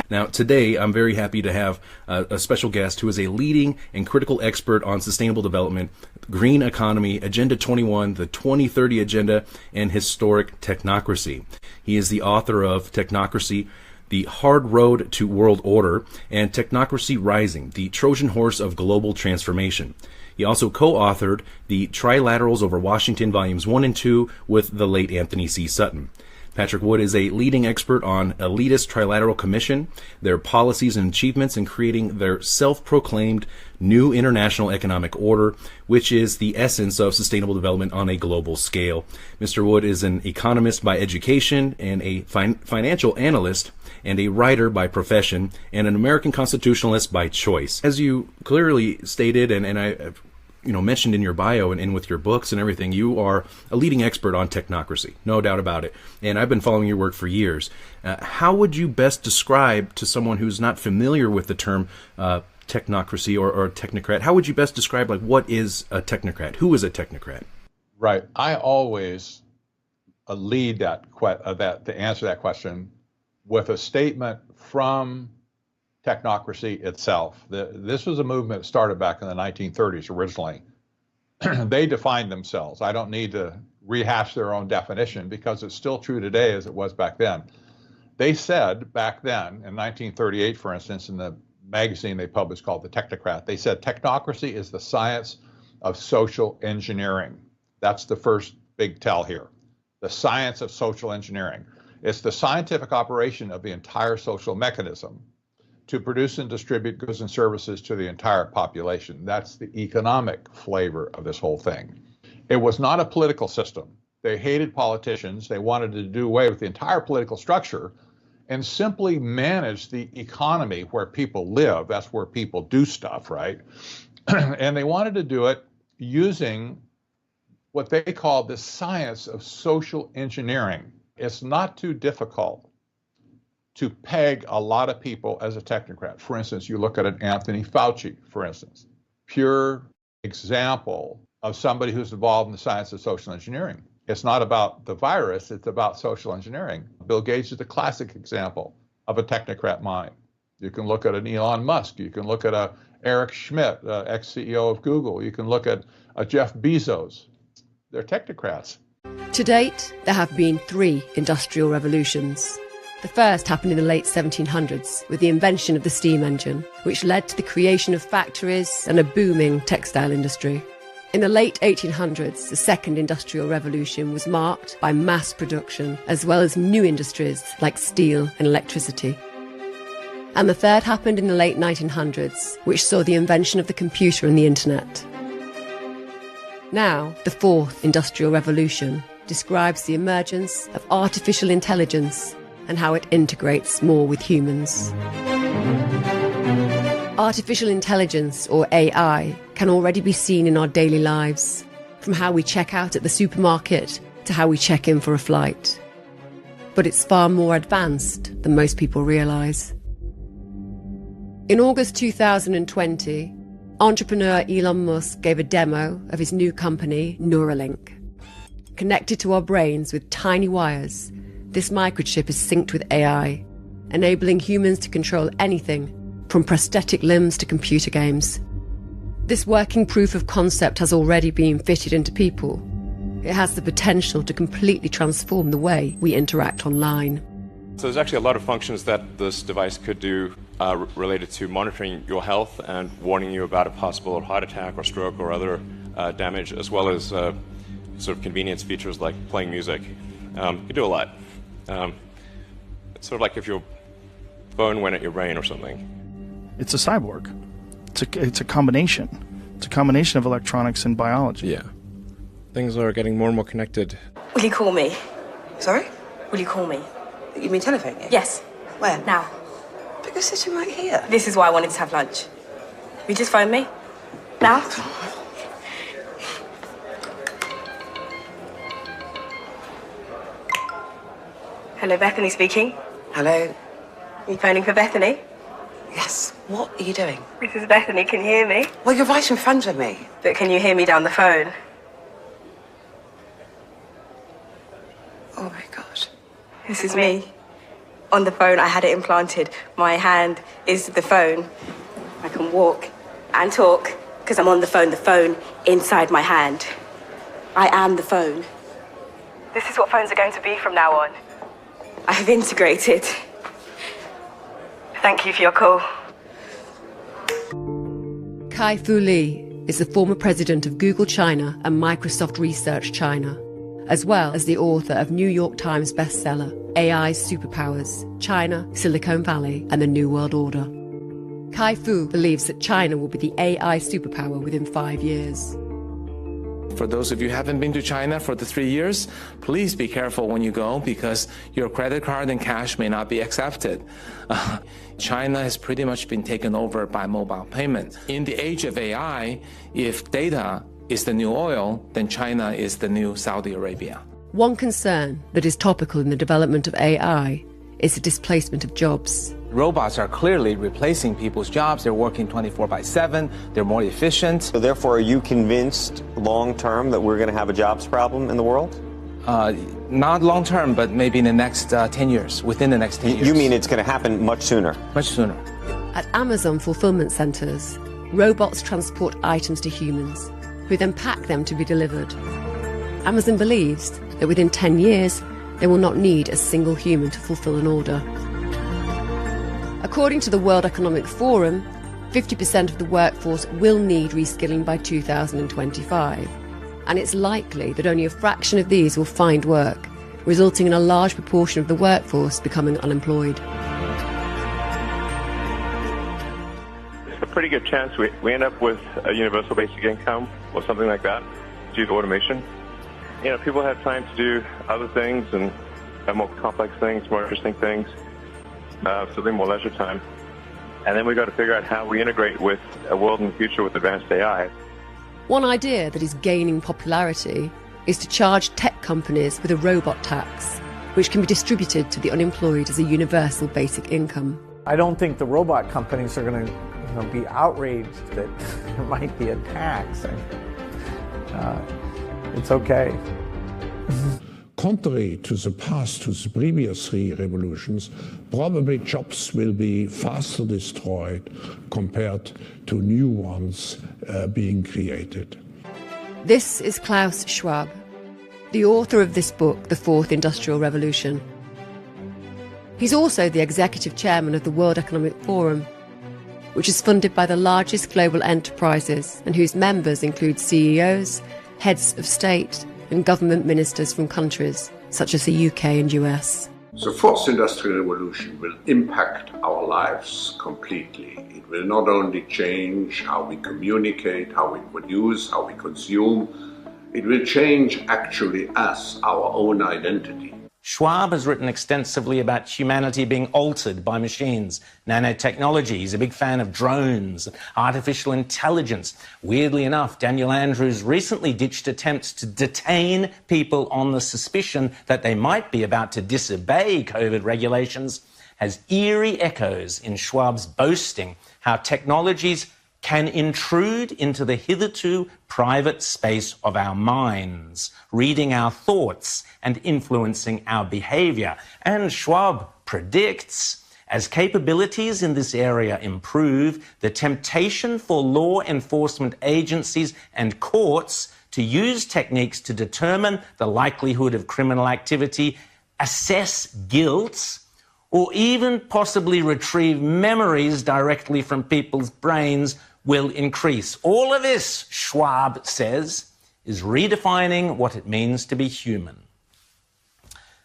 Now, today, I'm very happy to have a special guest who is a leading and critical expert on sustainable development, green economy, Agenda 21, the 2030 Agenda, and historic technocracy. He is the author of Technocracy, The Hard Road to World Order, and Technocracy Rising, the Trojan Horse of Global Transformation. He also co-authored the Trilaterals over Washington, Volumes 1 and 2, with the late Anthony C. Sutton. Patrick Wood is a leading expert on elitist trilateral commission, their policies and achievements in creating their self-proclaimed new international economic order, which is the essence of sustainable development on a global scale. Mr. Wood is an economist by education and a financial analyst and a writer by profession and an American constitutionalist by choice. As you clearly stated, and I mentioned in your bio and with your books and everything, you are a leading expert on technocracy, no doubt about it. And I've been following your work for years. How would you best describe to someone who's not familiar with the term technocracy or technocrat, how would you best describe, like, what is a technocrat? Who is a technocrat? Right. I always lead to answer that question with a statement from technocracy itself. This was a movement that started back in the 1930s originally. They defined themselves. I don't need to rehash their own definition because it's still true today as it was back then. They said back then, in 1938, for instance, in the magazine they published called The Technocrat, they said technocracy is the science of social engineering. That's the first big tell here. The science of social engineering. It's the scientific operation of the entire social mechanism to produce and distribute goods and services to the entire population. That's the economic flavor of this whole thing. It was not a political system. They hated politicians. They wanted to do away with the entire political structure and simply manage the economy where people live. That's where people do stuff, right? And they wanted to do it using what they call the science of social engineering. It's not too difficult to peg a lot of people as a technocrat. For instance, you look at an Anthony Fauci, for instance, pure example of somebody who's involved in the science of social engineering. It's not about the virus, it's about social engineering. Bill Gates is the classic example of a technocrat mind. You can look at an Elon Musk, you can look at a Eric Schmidt, ex-CEO of Google, you can look at a Jeff Bezos. They're technocrats. To date, there have been 3 industrial revolutions. The first happened in the late 1700s with the invention of the steam engine, which led to the creation of factories and a booming textile industry. In the late 1800s, the second industrial revolution was marked by mass production, as well as new industries like steel and electricity. And the third happened in the late 1900s, which saw the invention of the computer and the internet. Now, the fourth industrial revolution describes the emergence of artificial intelligence and how it integrates more with humans. Artificial intelligence, or AI, can already be seen in our daily lives, from how we check out at the supermarket to how we check in for a flight. But it's far more advanced than most people realise. In August 2020, entrepreneur Elon Musk gave a demo of his new company, Neuralink. Connected to our brains with tiny wires, this microchip is synced with AI, enabling humans to control anything, from prosthetic limbs to computer games. This working proof of concept has already been fitted into people. It has the potential to completely transform the way we interact online. So there's actually a lot of functions that this device could do related to monitoring your health and warning you about a possible heart attack or stroke or other damage, as well as sort of convenience features like playing music. You can do a lot. It's sort of like if your phone went at your brain or something. It's a cyborg. It's a combination. It's a combination of electronics and biology. Yeah. Things are getting more and more connected. Will you call me? Sorry? Will you call me? You mean telephone me? Yes. When? Now. But you're sitting right here. This is why I wanted to have lunch. Will you just phone me? Now? Hello, Bethany speaking. Hello? Are you phoning for Bethany? Yes. What are you doing? This is Bethany. Can you hear me? Well, you're right in front of me. But can you hear me down the phone? Oh my God. This is me. On the phone, I had it implanted. My hand is the phone. I can walk and talk because I'm on the phone inside my hand. I am the phone. This is what phones are going to be from now on. I have integrated. Thank you for your call. Kai-Fu Lee is the former president of Google China and Microsoft Research China, as well as the author of New York Times bestseller, AI's Superpowers, China, Silicon Valley, and the New World Order. Kai-Fu believes that China will be the AI superpower within 5 years. For those of you who haven't been to China for the 3 years, please be careful when you go because your credit card and cash may not be accepted. China has pretty much been taken over by mobile payment. In the age of AI, if data is the new oil, then China is the new Saudi Arabia. One concern that is topical in the development of AI is the displacement of jobs. Robots are clearly replacing people's jobs. They're working 24/7. They're more efficient. So therefore, are you convinced long-term that we're going to have a jobs problem in the world? Not long-term, but maybe in the next 10 years, within the next 10 years. You mean it's going to happen much sooner? Much sooner. At Amazon fulfillment centers, robots transport items to humans, who then pack them to be delivered. Amazon believes that within 10 years, they will not need a single human to fulfill an order. According to the World Economic Forum, 50% of the workforce will need reskilling by 2025, and it's likely that only a fraction of these will find work, resulting in a large proportion of the workforce becoming unemployed. It's a pretty good chance we end up with a universal basic income or something like that due to automation. You know, people have time to do other things and more complex things, more interesting things. So they're more leisure time. And then we've got to figure out how we integrate with a world in the future with advanced AI. One idea that is gaining popularity is to charge tech companies with a robot tax, which can be distributed to the unemployed as a universal basic income. I don't think the robot companies are going to be outraged that there might be a tax. It's okay. Contrary to the past, to the previous three revolutions, probably jobs will be faster destroyed compared to new ones being created. This is Klaus Schwab, the author of this book, The Fourth Industrial Revolution. He's also the executive chairman of the World Economic Forum, which is funded by the largest global enterprises and whose members include CEOs, heads of state, and government ministers from countries such as the UK and US. The fourth industrial revolution will impact our lives completely. It will not only change how we communicate, how we produce, how we consume, it will change actually us, our own identity. Schwab has written extensively about humanity being altered by machines, nanotechnology. He's a big fan of drones, artificial intelligence. Weirdly enough, Daniel Andrews recently ditched attempts to detain people on the suspicion that they might be about to disobey COVID regulations, has eerie echoes in Schwab's boasting how technologies can intrude into the hitherto private space of our minds, reading our thoughts and influencing our behavior. And Schwab predicts, as capabilities in this area improve, the temptation for law enforcement agencies and courts to use techniques to determine the likelihood of criminal activity, assess guilt, or even possibly retrieve memories directly from people's brains will increase. All of this, Schwab says, is redefining what it means to be human.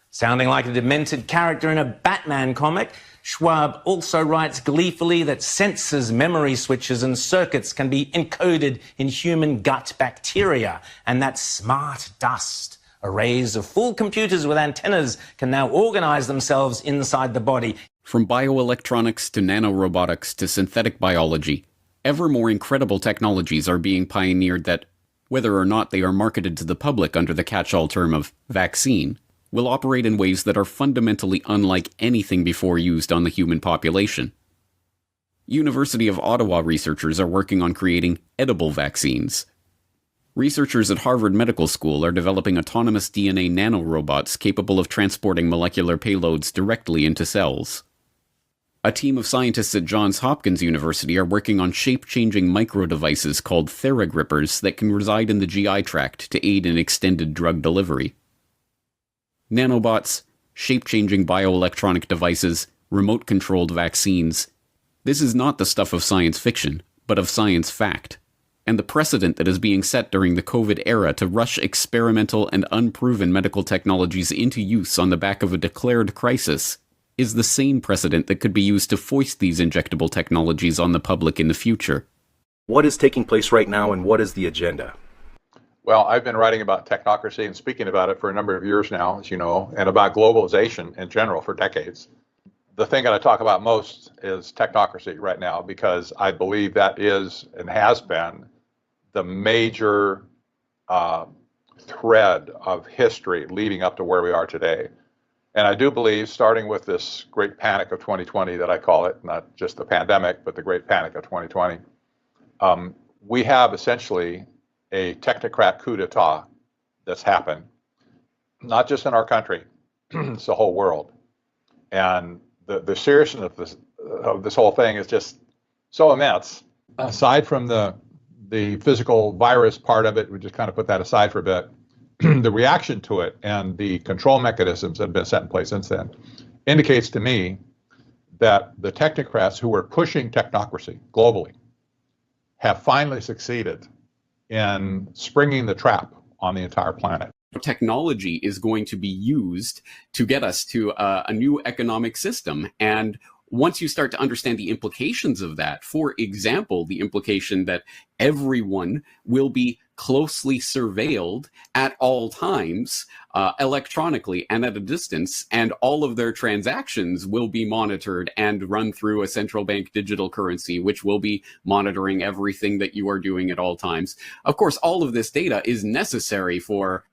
Sounding like a demented character in a Batman comic, Schwab also writes gleefully that sensors, memory switches and circuits can be encoded in human gut bacteria, and that smart dust, arrays of full computers with antennas, can now organize themselves inside the body. From bioelectronics to nanorobotics to synthetic biology, ever more incredible technologies are being pioneered that, whether or not they are marketed to the public under the catch-all term of vaccine, will operate in ways that are fundamentally unlike anything before used on the human population. University of Ottawa researchers are working on creating edible vaccines. Researchers at Harvard Medical School are developing autonomous DNA nanorobots capable of transporting molecular payloads directly into cells. A team of scientists at Johns Hopkins University are working on shape-changing microdevices called theragrippers that can reside in the GI tract to aid in extended drug delivery. Nanobots, shape-changing bioelectronic devices, remote-controlled vaccines. This is not the stuff of science fiction, but of science fact. And the precedent that is being set during the COVID era to rush experimental and unproven medical technologies into use on the back of a declared crisis is the same precedent that could be used to foist these injectable technologies on the public in the future. What is taking place right now, and what is the agenda? Well, I've been writing about technocracy and speaking about it for a number of years now, as you know, and about globalization in general for decades. The thing that I talk about most is technocracy right now, because I believe that is and has been the major thread of history leading up to where we are today. And I do believe, starting with this great panic of 2020 that I call it, not just the pandemic, but the great panic of 2020, we have essentially a technocrat coup d'etat that's happened, not just in our country, it's the whole world. And the seriousness of this whole thing is just so immense. Aside from the physical virus part of it, we just kind of put that aside for a bit, the reaction to it and the control mechanisms that have been set in place since then indicates to me that the technocrats who were pushing technocracy globally have finally succeeded in springing the trap on the entire planet. Technology is going to be used to get us to a new economic system. And once you start to understand the implications of that, for example, the implication that everyone will be closely surveilled at all times, electronically and at a distance, and all of their transactions will be monitored and run through a central bank digital currency, which will be monitoring everything that you are doing at all times. Of course, all of this data is necessary for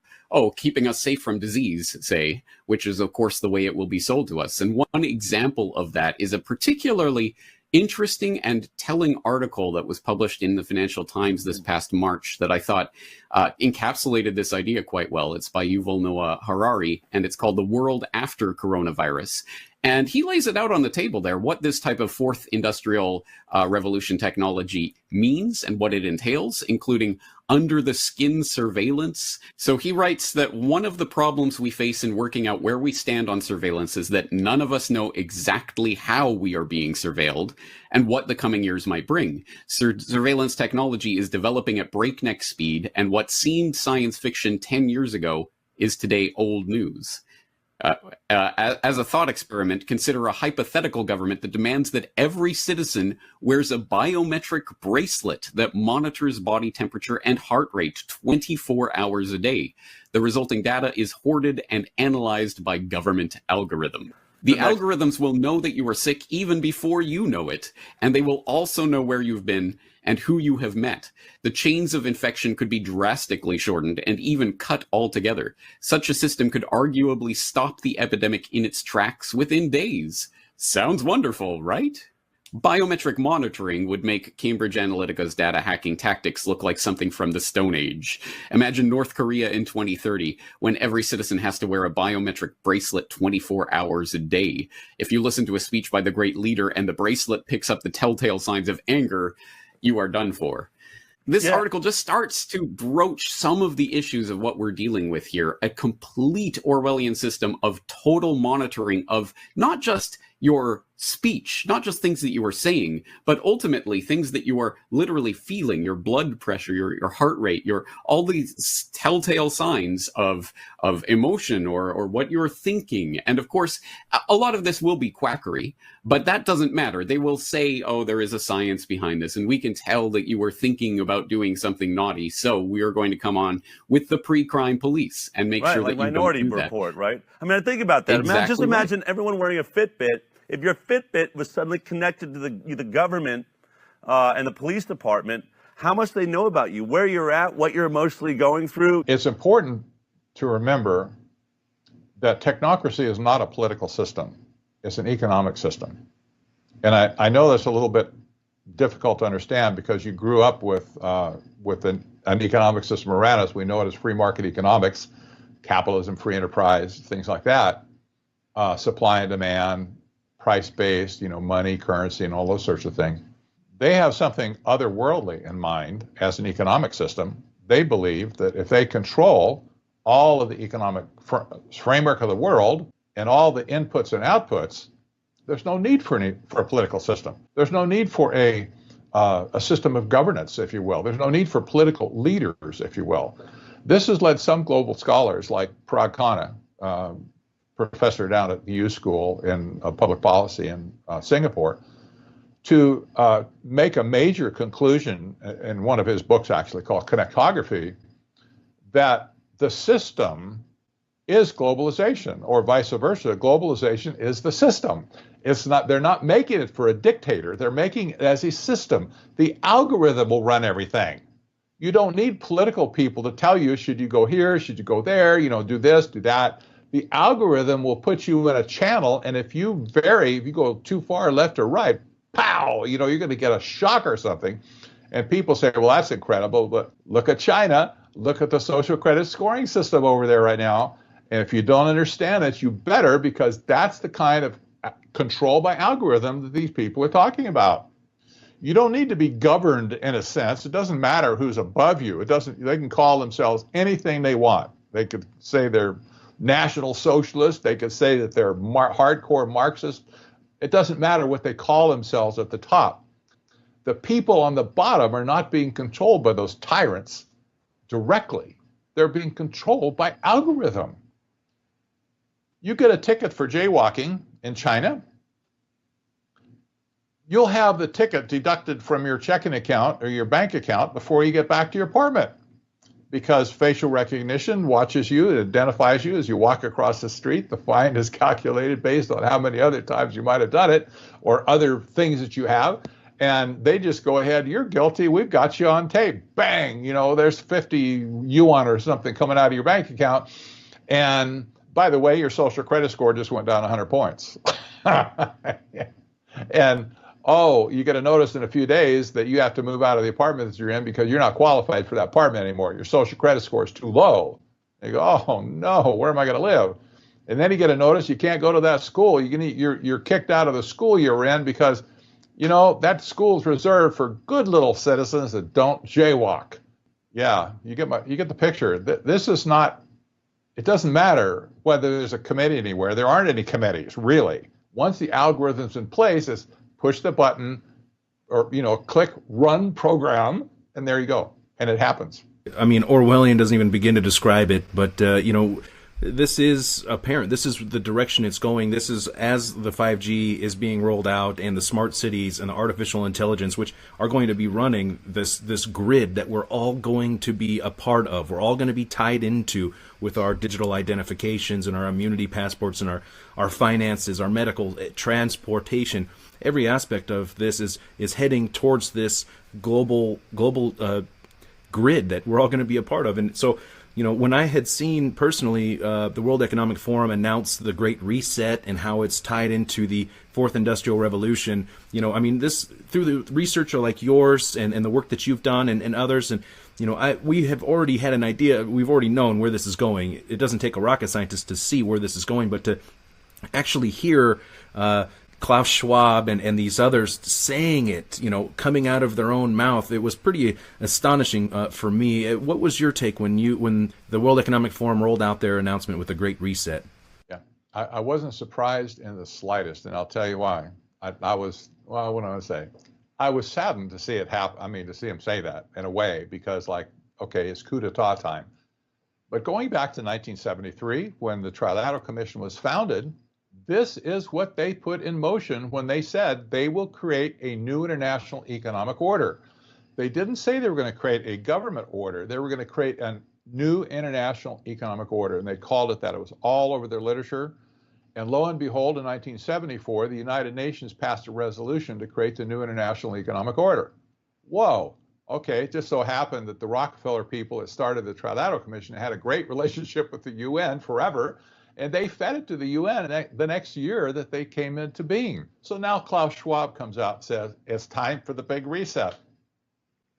keeping us safe from disease, say, which is, of course, the way it will be sold to us. And one example of that is a particularly interesting and telling article that was published in the Financial Times this past March that I thought encapsulated this idea quite well. It's by Yuval Noah Harari, and it's called The World After Coronavirus. And he lays it out on the table there, what this type of fourth industrial revolution technology means and what it entails, including under-the-skin surveillance. So he writes that one of the problems we face in working out where we stand on surveillance is that none of us know exactly how we are being surveilled and what the coming years might bring. Surveillance technology is developing at breakneck speed, and what seemed science fiction 10 years ago is today old news. As a thought experiment, consider a hypothetical government that demands that every citizen wears a biometric bracelet that monitors body temperature and heart rate 24 hours a day. The resulting data is hoarded and analyzed by government algorithm. The algorithms will know that you are sick even before you know it, and they will also know where you've been and who you have met. The chains of infection could be drastically shortened and even cut altogether. Such a system could arguably stop the epidemic in its tracks within days. Sounds wonderful, right? Biometric monitoring would make Cambridge Analytica's data hacking tactics look like something from the Stone Age. Imagine North Korea in 2030, when every citizen has to wear a biometric bracelet 24 hours a day. If you listen to a speech by the great leader and the bracelet picks up the telltale signs of anger, you are done for. This article just starts to broach some of the issues of what we're dealing with here. A complete Orwellian system of total monitoring of not just your speech, not just things that you are saying, but ultimately things that you are literally feeling, your blood pressure, your heart rate, your all these telltale signs of emotion or what you're thinking. And of course, a lot of this will be quackery, but that doesn't matter. They will say, oh, there is a science behind this, and we can tell that you were thinking about doing something naughty, so we are going to come on with the pre-crime police and make sure that you Minority don't do Report, right? I mean, think about that. Exactly Imagine everyone wearing a Fitbit. If your Fitbit was suddenly connected to the government and the police department, how much they know about you, where you're at, what you're emotionally going through. It's important to remember that technocracy is not a political system. It's an economic system. And I know that's a little bit difficult to understand because you grew up with an economic system around us. We know it as free market economics, capitalism, free enterprise, things like that, supply and demand, price-based, money, currency, and all those sorts of things. They have something otherworldly in mind as an economic system. They believe that if they control all of the economic framework of the world and all the inputs and outputs, there's no need for a political system. There's no need for a system of governance, if you will. There's no need for political leaders, if you will. This has led some global scholars like Parag Khanna, professor down at the U School in public policy in Singapore, to make a major conclusion in one of his books, actually called Connectography, that the system is globalization, or vice versa. Globalization is the system. It's not. They're not making it for a dictator. They're making it as a system. The algorithm will run everything. You don't need political people to tell you, should you go here, should you go there, do this, do that. The algorithm will put you in a channel, and if you go too far left or right, pow, you're going to get a shock or something. And people say, well, that's incredible, but look at China, look at the social credit scoring system over there right now. And if you don't understand it, you better, because that's the kind of control by algorithm that these people are talking about. You don't need to be governed in a sense. It doesn't matter who's above you. They can call themselves anything they want. They could say they're National Socialist. They could say that they're hardcore Marxist. It doesn't matter what they call themselves at the top. The people on the bottom are not being controlled by those tyrants directly. They're being controlled by algorithm. You get a ticket for jaywalking in China, you'll have the ticket deducted from your checking account or your bank account before you get back to your apartment, because facial recognition watches you, it identifies you as you walk across the street. The fine is calculated based on how many other times you might have done it or other things that you have. And they just go ahead, you're guilty, we've got you on tape. Bang, there's 50 yuan or something coming out of your bank account. And by the way, your social credit score just went down 100 points. And you get a notice in a few days that you have to move out of the apartment that you're in because you're not qualified for that apartment anymore. Your social credit score is too low. And you go, oh no, where am I going to live? And then you get a notice you can't go to that school. You're kicked out of the school you're in because, that school's reserved for good little citizens that don't jaywalk. Yeah, you get the picture. This is not. It doesn't matter whether there's a committee anywhere. There aren't any committees really. Once the algorithm's in place, it's push the button or, click run program, and there you go. And it happens. I mean, Orwellian doesn't even begin to describe it, but, this is apparent. This is the direction it's going. This is as the 5G is being rolled out and the smart cities and the artificial intelligence, which are going to be running this grid that we're all going to be a part of. We're all going to be tied into with our digital identifications and our immunity passports and our finances, our medical transportation. Every aspect of this is heading towards this global grid that we're all going to be a part of. And so, when I had seen personally the World Economic Forum announce the Great Reset and how it's tied into the Fourth Industrial Revolution, this through the research like yours and the work that you've done and others, and we have already had an idea. We've already known where this is going. It doesn't take a rocket scientist to see where this is going, but to actually hear Klaus Schwab and these others saying it, coming out of their own mouth, it was pretty astonishing for me. What was your take when the World Economic Forum rolled out their announcement with the Great Reset? Yeah, I wasn't surprised in the slightest, and I'll tell you why. I was, well, what do I want to say? I was saddened to see it happen. To see him say that in a way, because okay, it's coup d'etat time. But going back to 1973, when the Trilateral Commission was founded, this is what they put in motion when they said they will create a new international economic order. They didn't say they were going to create a government order. They were going to create a new international economic order, and they called it that. It was all over their literature. And lo and behold, in 1974, the United Nations passed a resolution to create the new international economic order. Whoa. Okay, it just so happened that the Rockefeller people that started the Trilateral Commission had a great relationship with the UN forever, and they fed it to the UN the next year that they came into being. So now Klaus Schwab comes out and says, it's time for the big reset.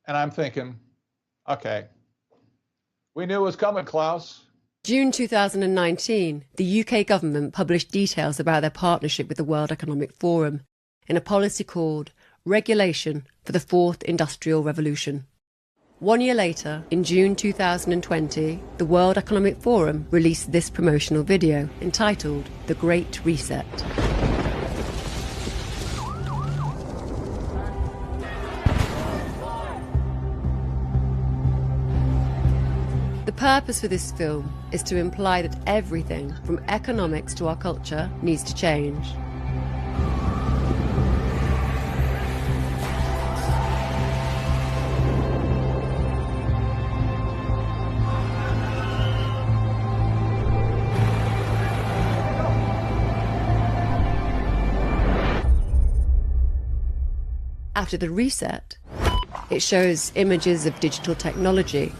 And I'm thinking, okay, we knew it was coming, Klaus. June 2019, the UK government published details about their partnership with the World Economic Forum in a policy called Regulation for the Fourth Industrial Revolution. 1 year later, in June 2020, the World Economic Forum released this promotional video entitled The Great Reset. The purpose for this film is to imply that everything from economics to our culture needs to change. After the reset, it shows images of digital technology,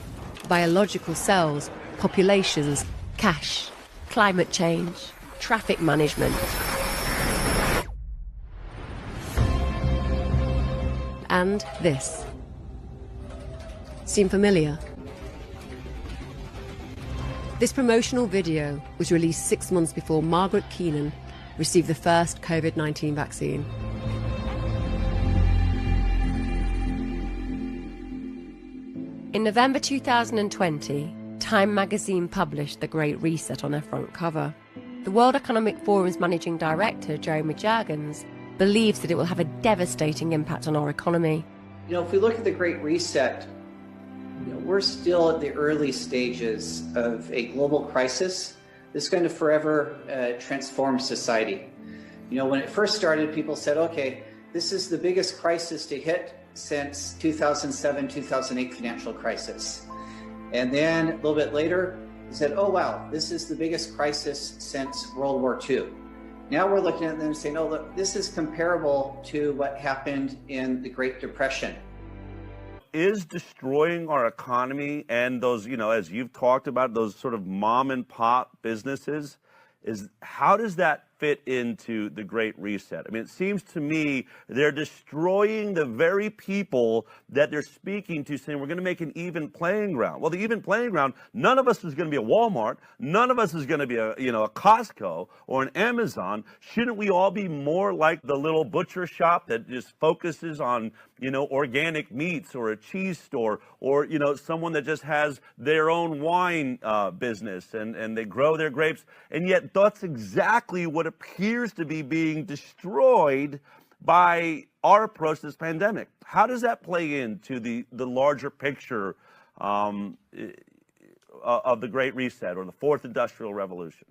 biological cells, populations, cash, climate change, traffic management. And this. Seem familiar? This promotional video was released 6 months before Margaret Keenan received the first COVID-19 vaccine. In November 2020, Time magazine published The Great Reset on their front cover. The World Economic Forum's managing director, Jeremy Jurgens, believes that it will have a devastating impact on our economy. If we look at the Great Reset, we're still at the early stages of a global crisis that's going to forever transform society. When it first started, people said, okay, this is the biggest crisis to hit since 2007-2008 financial crisis. And then a little bit later, they said, oh wow, this is the biggest crisis since World War II. Now we're looking at them and saying, oh look, this is comparable to what happened in the Great Depression. Is destroying our economy and those, as you've talked about, those sort of mom and pop businesses, how does that fit into the Great Reset? It seems to me they're destroying the very people that they're speaking to, saying we're going to make an even playing ground. Well, the even playing ground, none of us is going to be a Walmart. None of us is going to be a Costco or an Amazon. Shouldn't we all be more like the little butcher shop that just focuses on, organic meats, or a cheese store, or, someone that just has their own wine business and they grow their grapes? And yet that's exactly what appears to be being destroyed by our approach to this pandemic. How does that play into the larger picture of the Great Reset or the Fourth Industrial Revolution?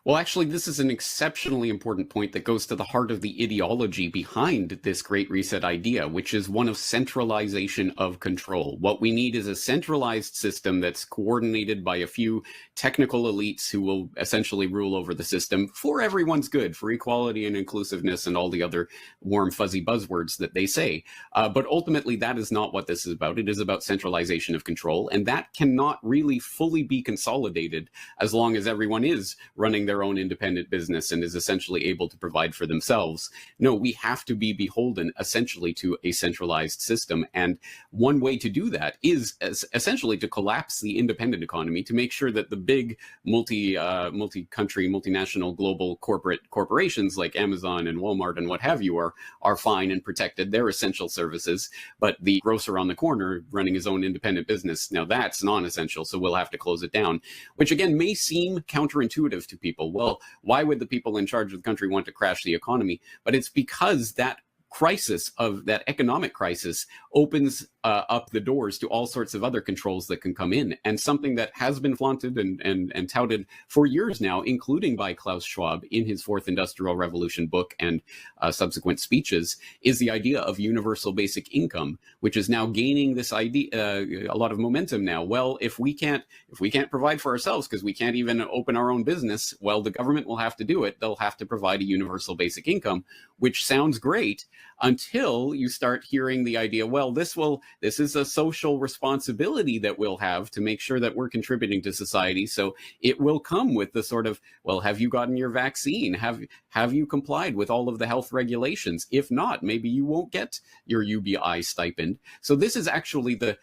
Well, actually, this is an exceptionally important point that goes to the heart of the ideology behind this Great Reset idea, which is one of centralization of control. What we need is a centralized system that's coordinated by a few technical elites who will essentially rule over the system for everyone's good, for equality and inclusiveness and all the other warm, fuzzy buzzwords that they say. But ultimately, that is not what this is about. It is about centralization of control, and that cannot really fully be consolidated as long as everyone is running their own independent business and is essentially able to provide for themselves. No, we have to be beholden essentially to a centralized system. And one way to do that is essentially to collapse the independent economy, to make sure that the big multi-country, multinational, global corporations like Amazon and Walmart and what have you are fine and protected. They're essential services. But the grocer on the corner running his own independent business, now that's non-essential, so we'll have to close it down, which again may seem counterintuitive to people. Well, why would the people in charge of the country want to crash the economy? But it's because that crisis, of that economic crisis, opens up the doors to all sorts of other controls that can come in. And something that has been flaunted and touted for years now, including by Klaus Schwab in his Fourth Industrial Revolution book and subsequent speeches, is the idea of universal basic income, which is now gaining this idea a lot of momentum now. Well, if we can't provide for ourselves because we can't even open our own business, well, the government will have to do it. They'll have to provide a universal basic income, which sounds great until you start hearing the idea, well, this is a social responsibility that we'll have to make sure that we're contributing to society. So it will come with the sort of, well, have you gotten your vaccine? Have you complied with all of the health regulations? If not, maybe you won't get your UBI stipend. So this is actually the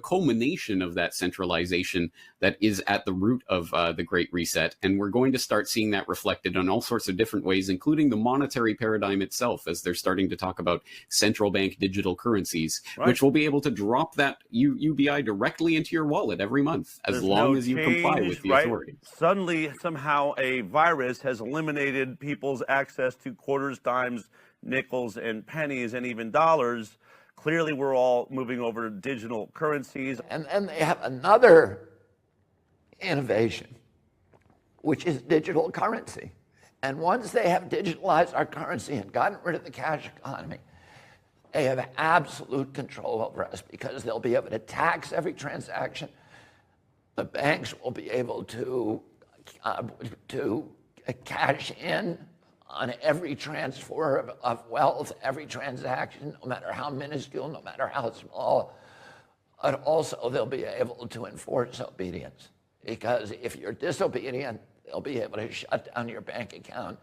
culmination of that centralization that is at the root of the Great Reset. And we're going to start seeing that reflected on all sorts of different ways, including the monetary paradigm itself, as they're starting to talk about central bank digital currencies, right, which will be able to drop that UBI directly into your wallet every month, as long as you comply with the authority. Suddenly, somehow, a virus has eliminated people's access to quarters, dimes, nickels, and pennies, and even dollars. Clearly, we're all moving over to digital currencies. And then they have another innovation, which is digital currency. And once they have digitalized our currency and gotten rid of the cash economy, they have absolute control over us, because they'll be able to tax every transaction. The banks will be able to cash in on every transfer of wealth, every transaction, no matter how minuscule, no matter how small. But also they'll be able to enforce obedience, because if you're disobedient, they'll be able to shut down your bank account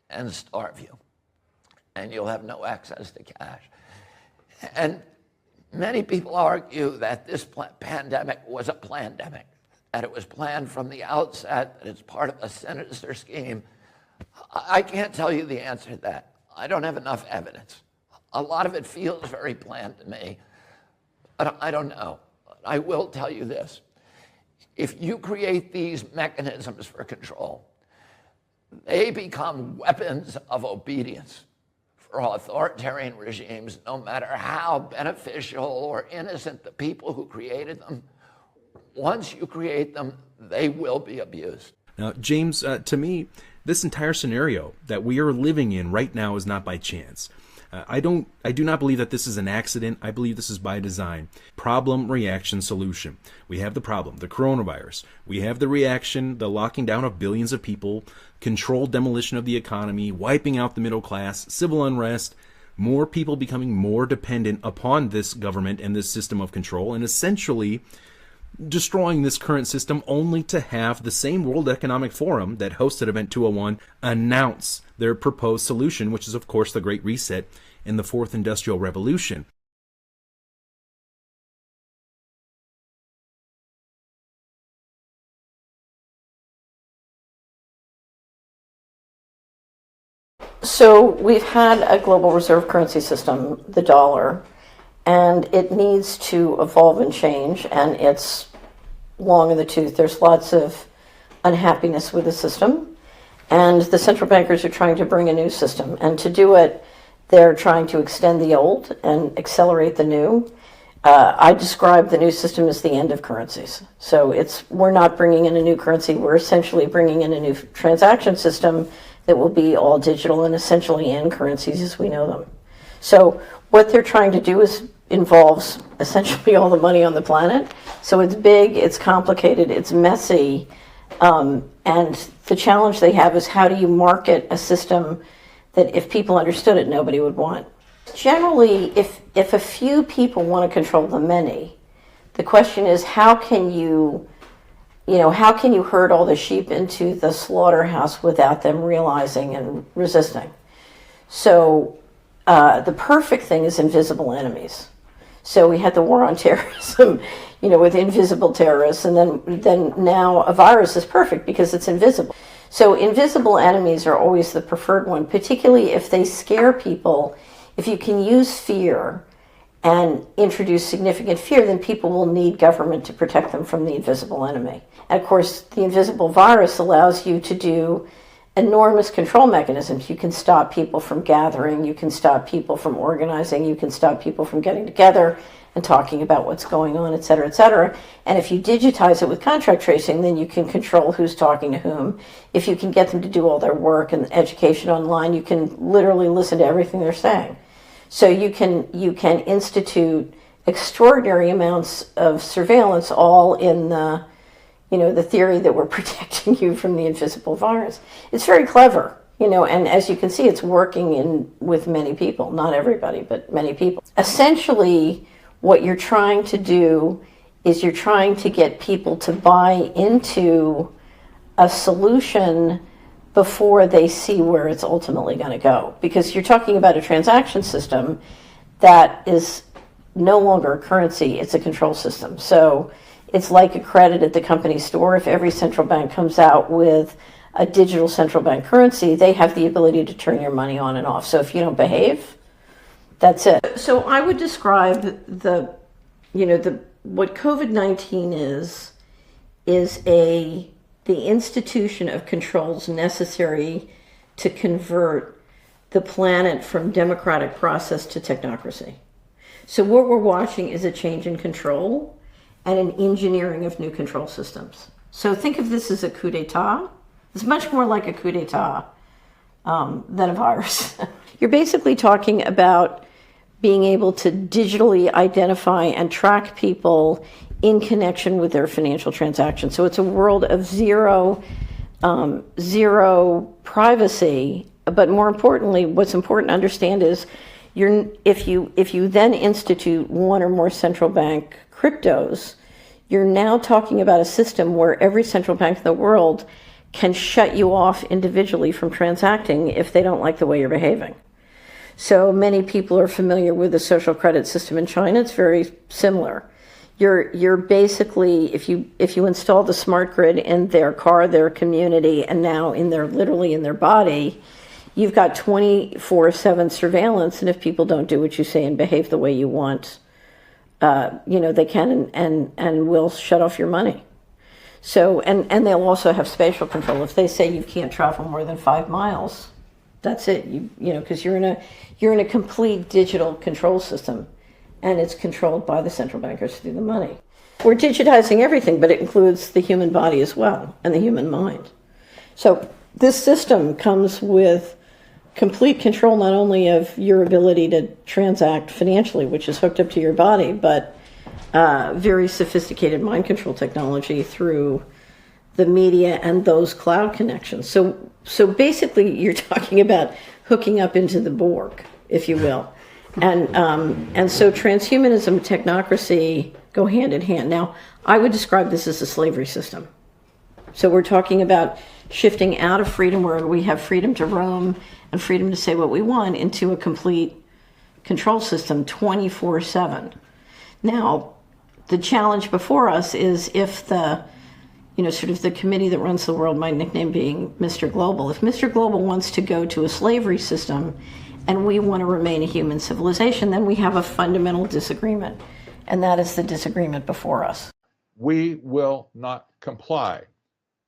and starve you, and you'll have no access to cash. And many people argue that this pandemic was a plandemic, that it was planned from the outset, that it's part of a sinister scheme. I can't tell you the answer to that. I don't have enough evidence. A lot of it feels very planned to me, but I don't know. I will tell you this. If you create these mechanisms for control, they become weapons of obedience for authoritarian regimes, no matter how beneficial or innocent the people who created them. Once you create them, they will be abused. Now, James, to me, this entire scenario that we are living in right now is not by chance. I do not believe that this is an accident. I believe this is by design. Problem, reaction, solution. We have the problem, the coronavirus. We have the reaction, the locking down of billions of people, controlled demolition of the economy, wiping out the middle class, civil unrest, more people becoming more dependent upon this government and this system of control, and essentially destroying this current system, only to have the same World Economic Forum that hosted Event 201 announce their proposed solution, which is, of course, the Great Reset and the Fourth Industrial Revolution. So we've had a global reserve currency system, the dollar, and it needs to evolve and change, and it's long in the tooth. There's lots of unhappiness with the system, and the central bankers are trying to bring a new system, and to do it, they're trying to extend the old and accelerate the new. I describe the new system as the end of currencies. So we're not bringing in a new currency. We're essentially bringing in a new transaction system that will be all digital and essentially end currencies as we know them. So what they're trying to do involves essentially all the money on the planet. So it's big, it's complicated, it's messy, and the challenge they have is how do you market a system that if people understood it, nobody would want. Generally, if a few people want to control the many, the question is how can you herd all the sheep into the slaughterhouse without them realizing and resisting? So the perfect thing is invisible enemies. So we had the war on terrorism, with invisible terrorists, and then now a virus is perfect because it's invisible. So invisible enemies are always the preferred one, particularly if they scare people. If you can use fear and introduce significant fear, then people will need government to protect them from the invisible enemy. And of course, the invisible virus allows you to do enormous control mechanisms. You can stop people from gathering, you can stop people from organizing, you can stop people from getting together and talking about what's going on, et cetera, et cetera. And if you digitize it with contact tracing, then you can control who's talking to whom. If you can get them to do all their work and education online, you can literally listen to everything they're saying. So you can institute extraordinary amounts of surveillance, all in the theory that we're protecting you from the invisible virus. It's very clever, and as you can see, it's working with many people, not everybody, but many people. Essentially, what you're trying to do is you're trying to get people to buy into a solution before they see where it's ultimately going to go. Because you're talking about a transaction system that is no longer a currency, it's a control system. So it's like a credit at the company store. If every central bank comes out with a digital central bank currency, they have the ability to turn your money on and off. So if you don't behave, that's it. So I would describe what COVID-19 is the institution of controls necessary to convert the planet from democratic process to technocracy. So what we're watching is a change in control and an engineering of new control systems. So think of this as a coup d'etat. It's much more like a coup d'etat than a virus. You're basically talking about being able to digitally identify and track people in connection with their financial transactions. So it's a world of zero privacy. But more importantly, what's important to understand is if you then institute one or more central bank cryptos, you're now talking about a system where every central bank in the world can shut you off individually from transacting if they don't like the way you're behaving. So many people are familiar with the social credit system in China. It's very similar. You're basically, if you install the smart grid in their car, their community, and now literally in their body, you've got 24/7 surveillance. And if people don't do what you say and behave the way you want, they can and will shut off your money. So and they'll also have spatial control. If they say you can't travel more than 5 miles, that's it. Because you're in a complete digital control system. And it's controlled by the central bankers through the money. We're digitizing everything, but it includes the human body as well, and the human mind. So this system comes with complete control not only of your ability to transact financially, which is hooked up to your body, but very sophisticated mind control technology through the media and those cloud connections. So basically, you're talking about hooking up into the Borg, if you will. And so transhumanism and technocracy go hand in hand. Now, I would describe this as a slavery system. So we're talking about shifting out of freedom, where we have freedom to roam and freedom to say what we want, into a complete control system 24/7. Now, the challenge before us is if the committee that runs the world, my nickname being Mr. Global, if Mr. Global wants to go to a slavery system and we want to remain a human civilization, then we have a fundamental disagreement. And that is the disagreement before us. We will not comply.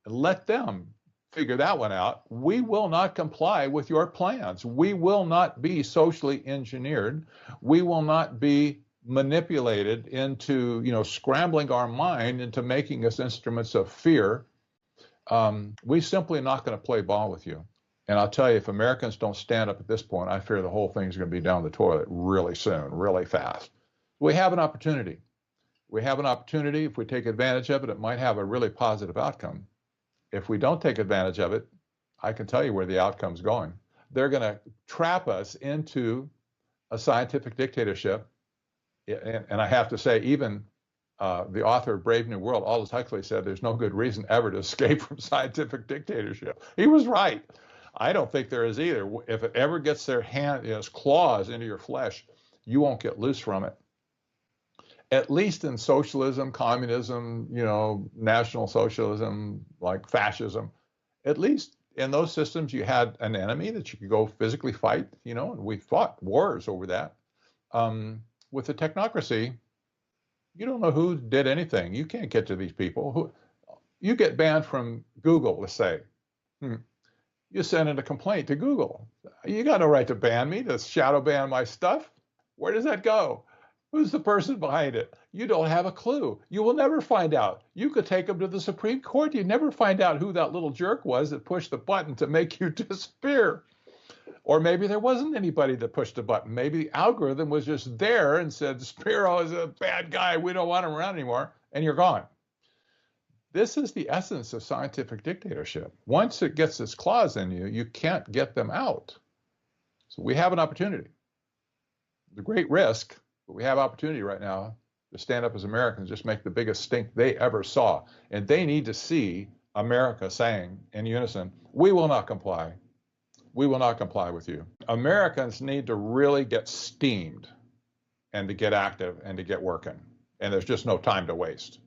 Let them figure that one out. We will not comply with your plans. We will not be socially engineered. We will not be manipulated into, scrambling our mind into making us instruments of fear. We simply not going to play ball with you. And I'll tell you, if Americans don't stand up at this point, I fear the whole thing's going to be down the toilet really soon, really fast. We have an opportunity. We have an opportunity. If we take advantage of it, it might have a really positive outcome. If we don't take advantage of it, I can tell you where the outcome's going. They're going to trap us into a scientific dictatorship. And I have to say, even the author of Brave New World, Aldous Huxley, said there's no good reason ever to escape from scientific dictatorship. He was right. I don't think there is either. If it ever gets their hand, its claws into your flesh, you won't get loose from it. At least in socialism, communism, National Socialism, like fascism, at least in those systems, you had an enemy that you could go physically fight, and we fought wars over that. With the technocracy, you don't know who did anything. You can't get to these people. You get banned from Google, let's say. You send in a complaint to Google. You got no right to ban me, to shadow ban my stuff. Where does that go? Who's the person behind it? You don't have a clue. You will never find out. You could take them to the Supreme Court. You'd never find out who that little jerk was that pushed the button to make you disappear. Or maybe there wasn't anybody that pushed the button. Maybe the algorithm was just there and said, Spiro is a bad guy. We don't want him around anymore. And you're gone. This is the essence of scientific dictatorship. Once it gets its claws in you, you can't get them out. So we have an opportunity. The great risk, but we have opportunity right now to stand up as Americans, just make the biggest stink they ever saw. And they need to see America saying in unison, we will not comply. We will not comply with you. Americans need to really get steamed and to get active and to get working. And there's just no time to waste.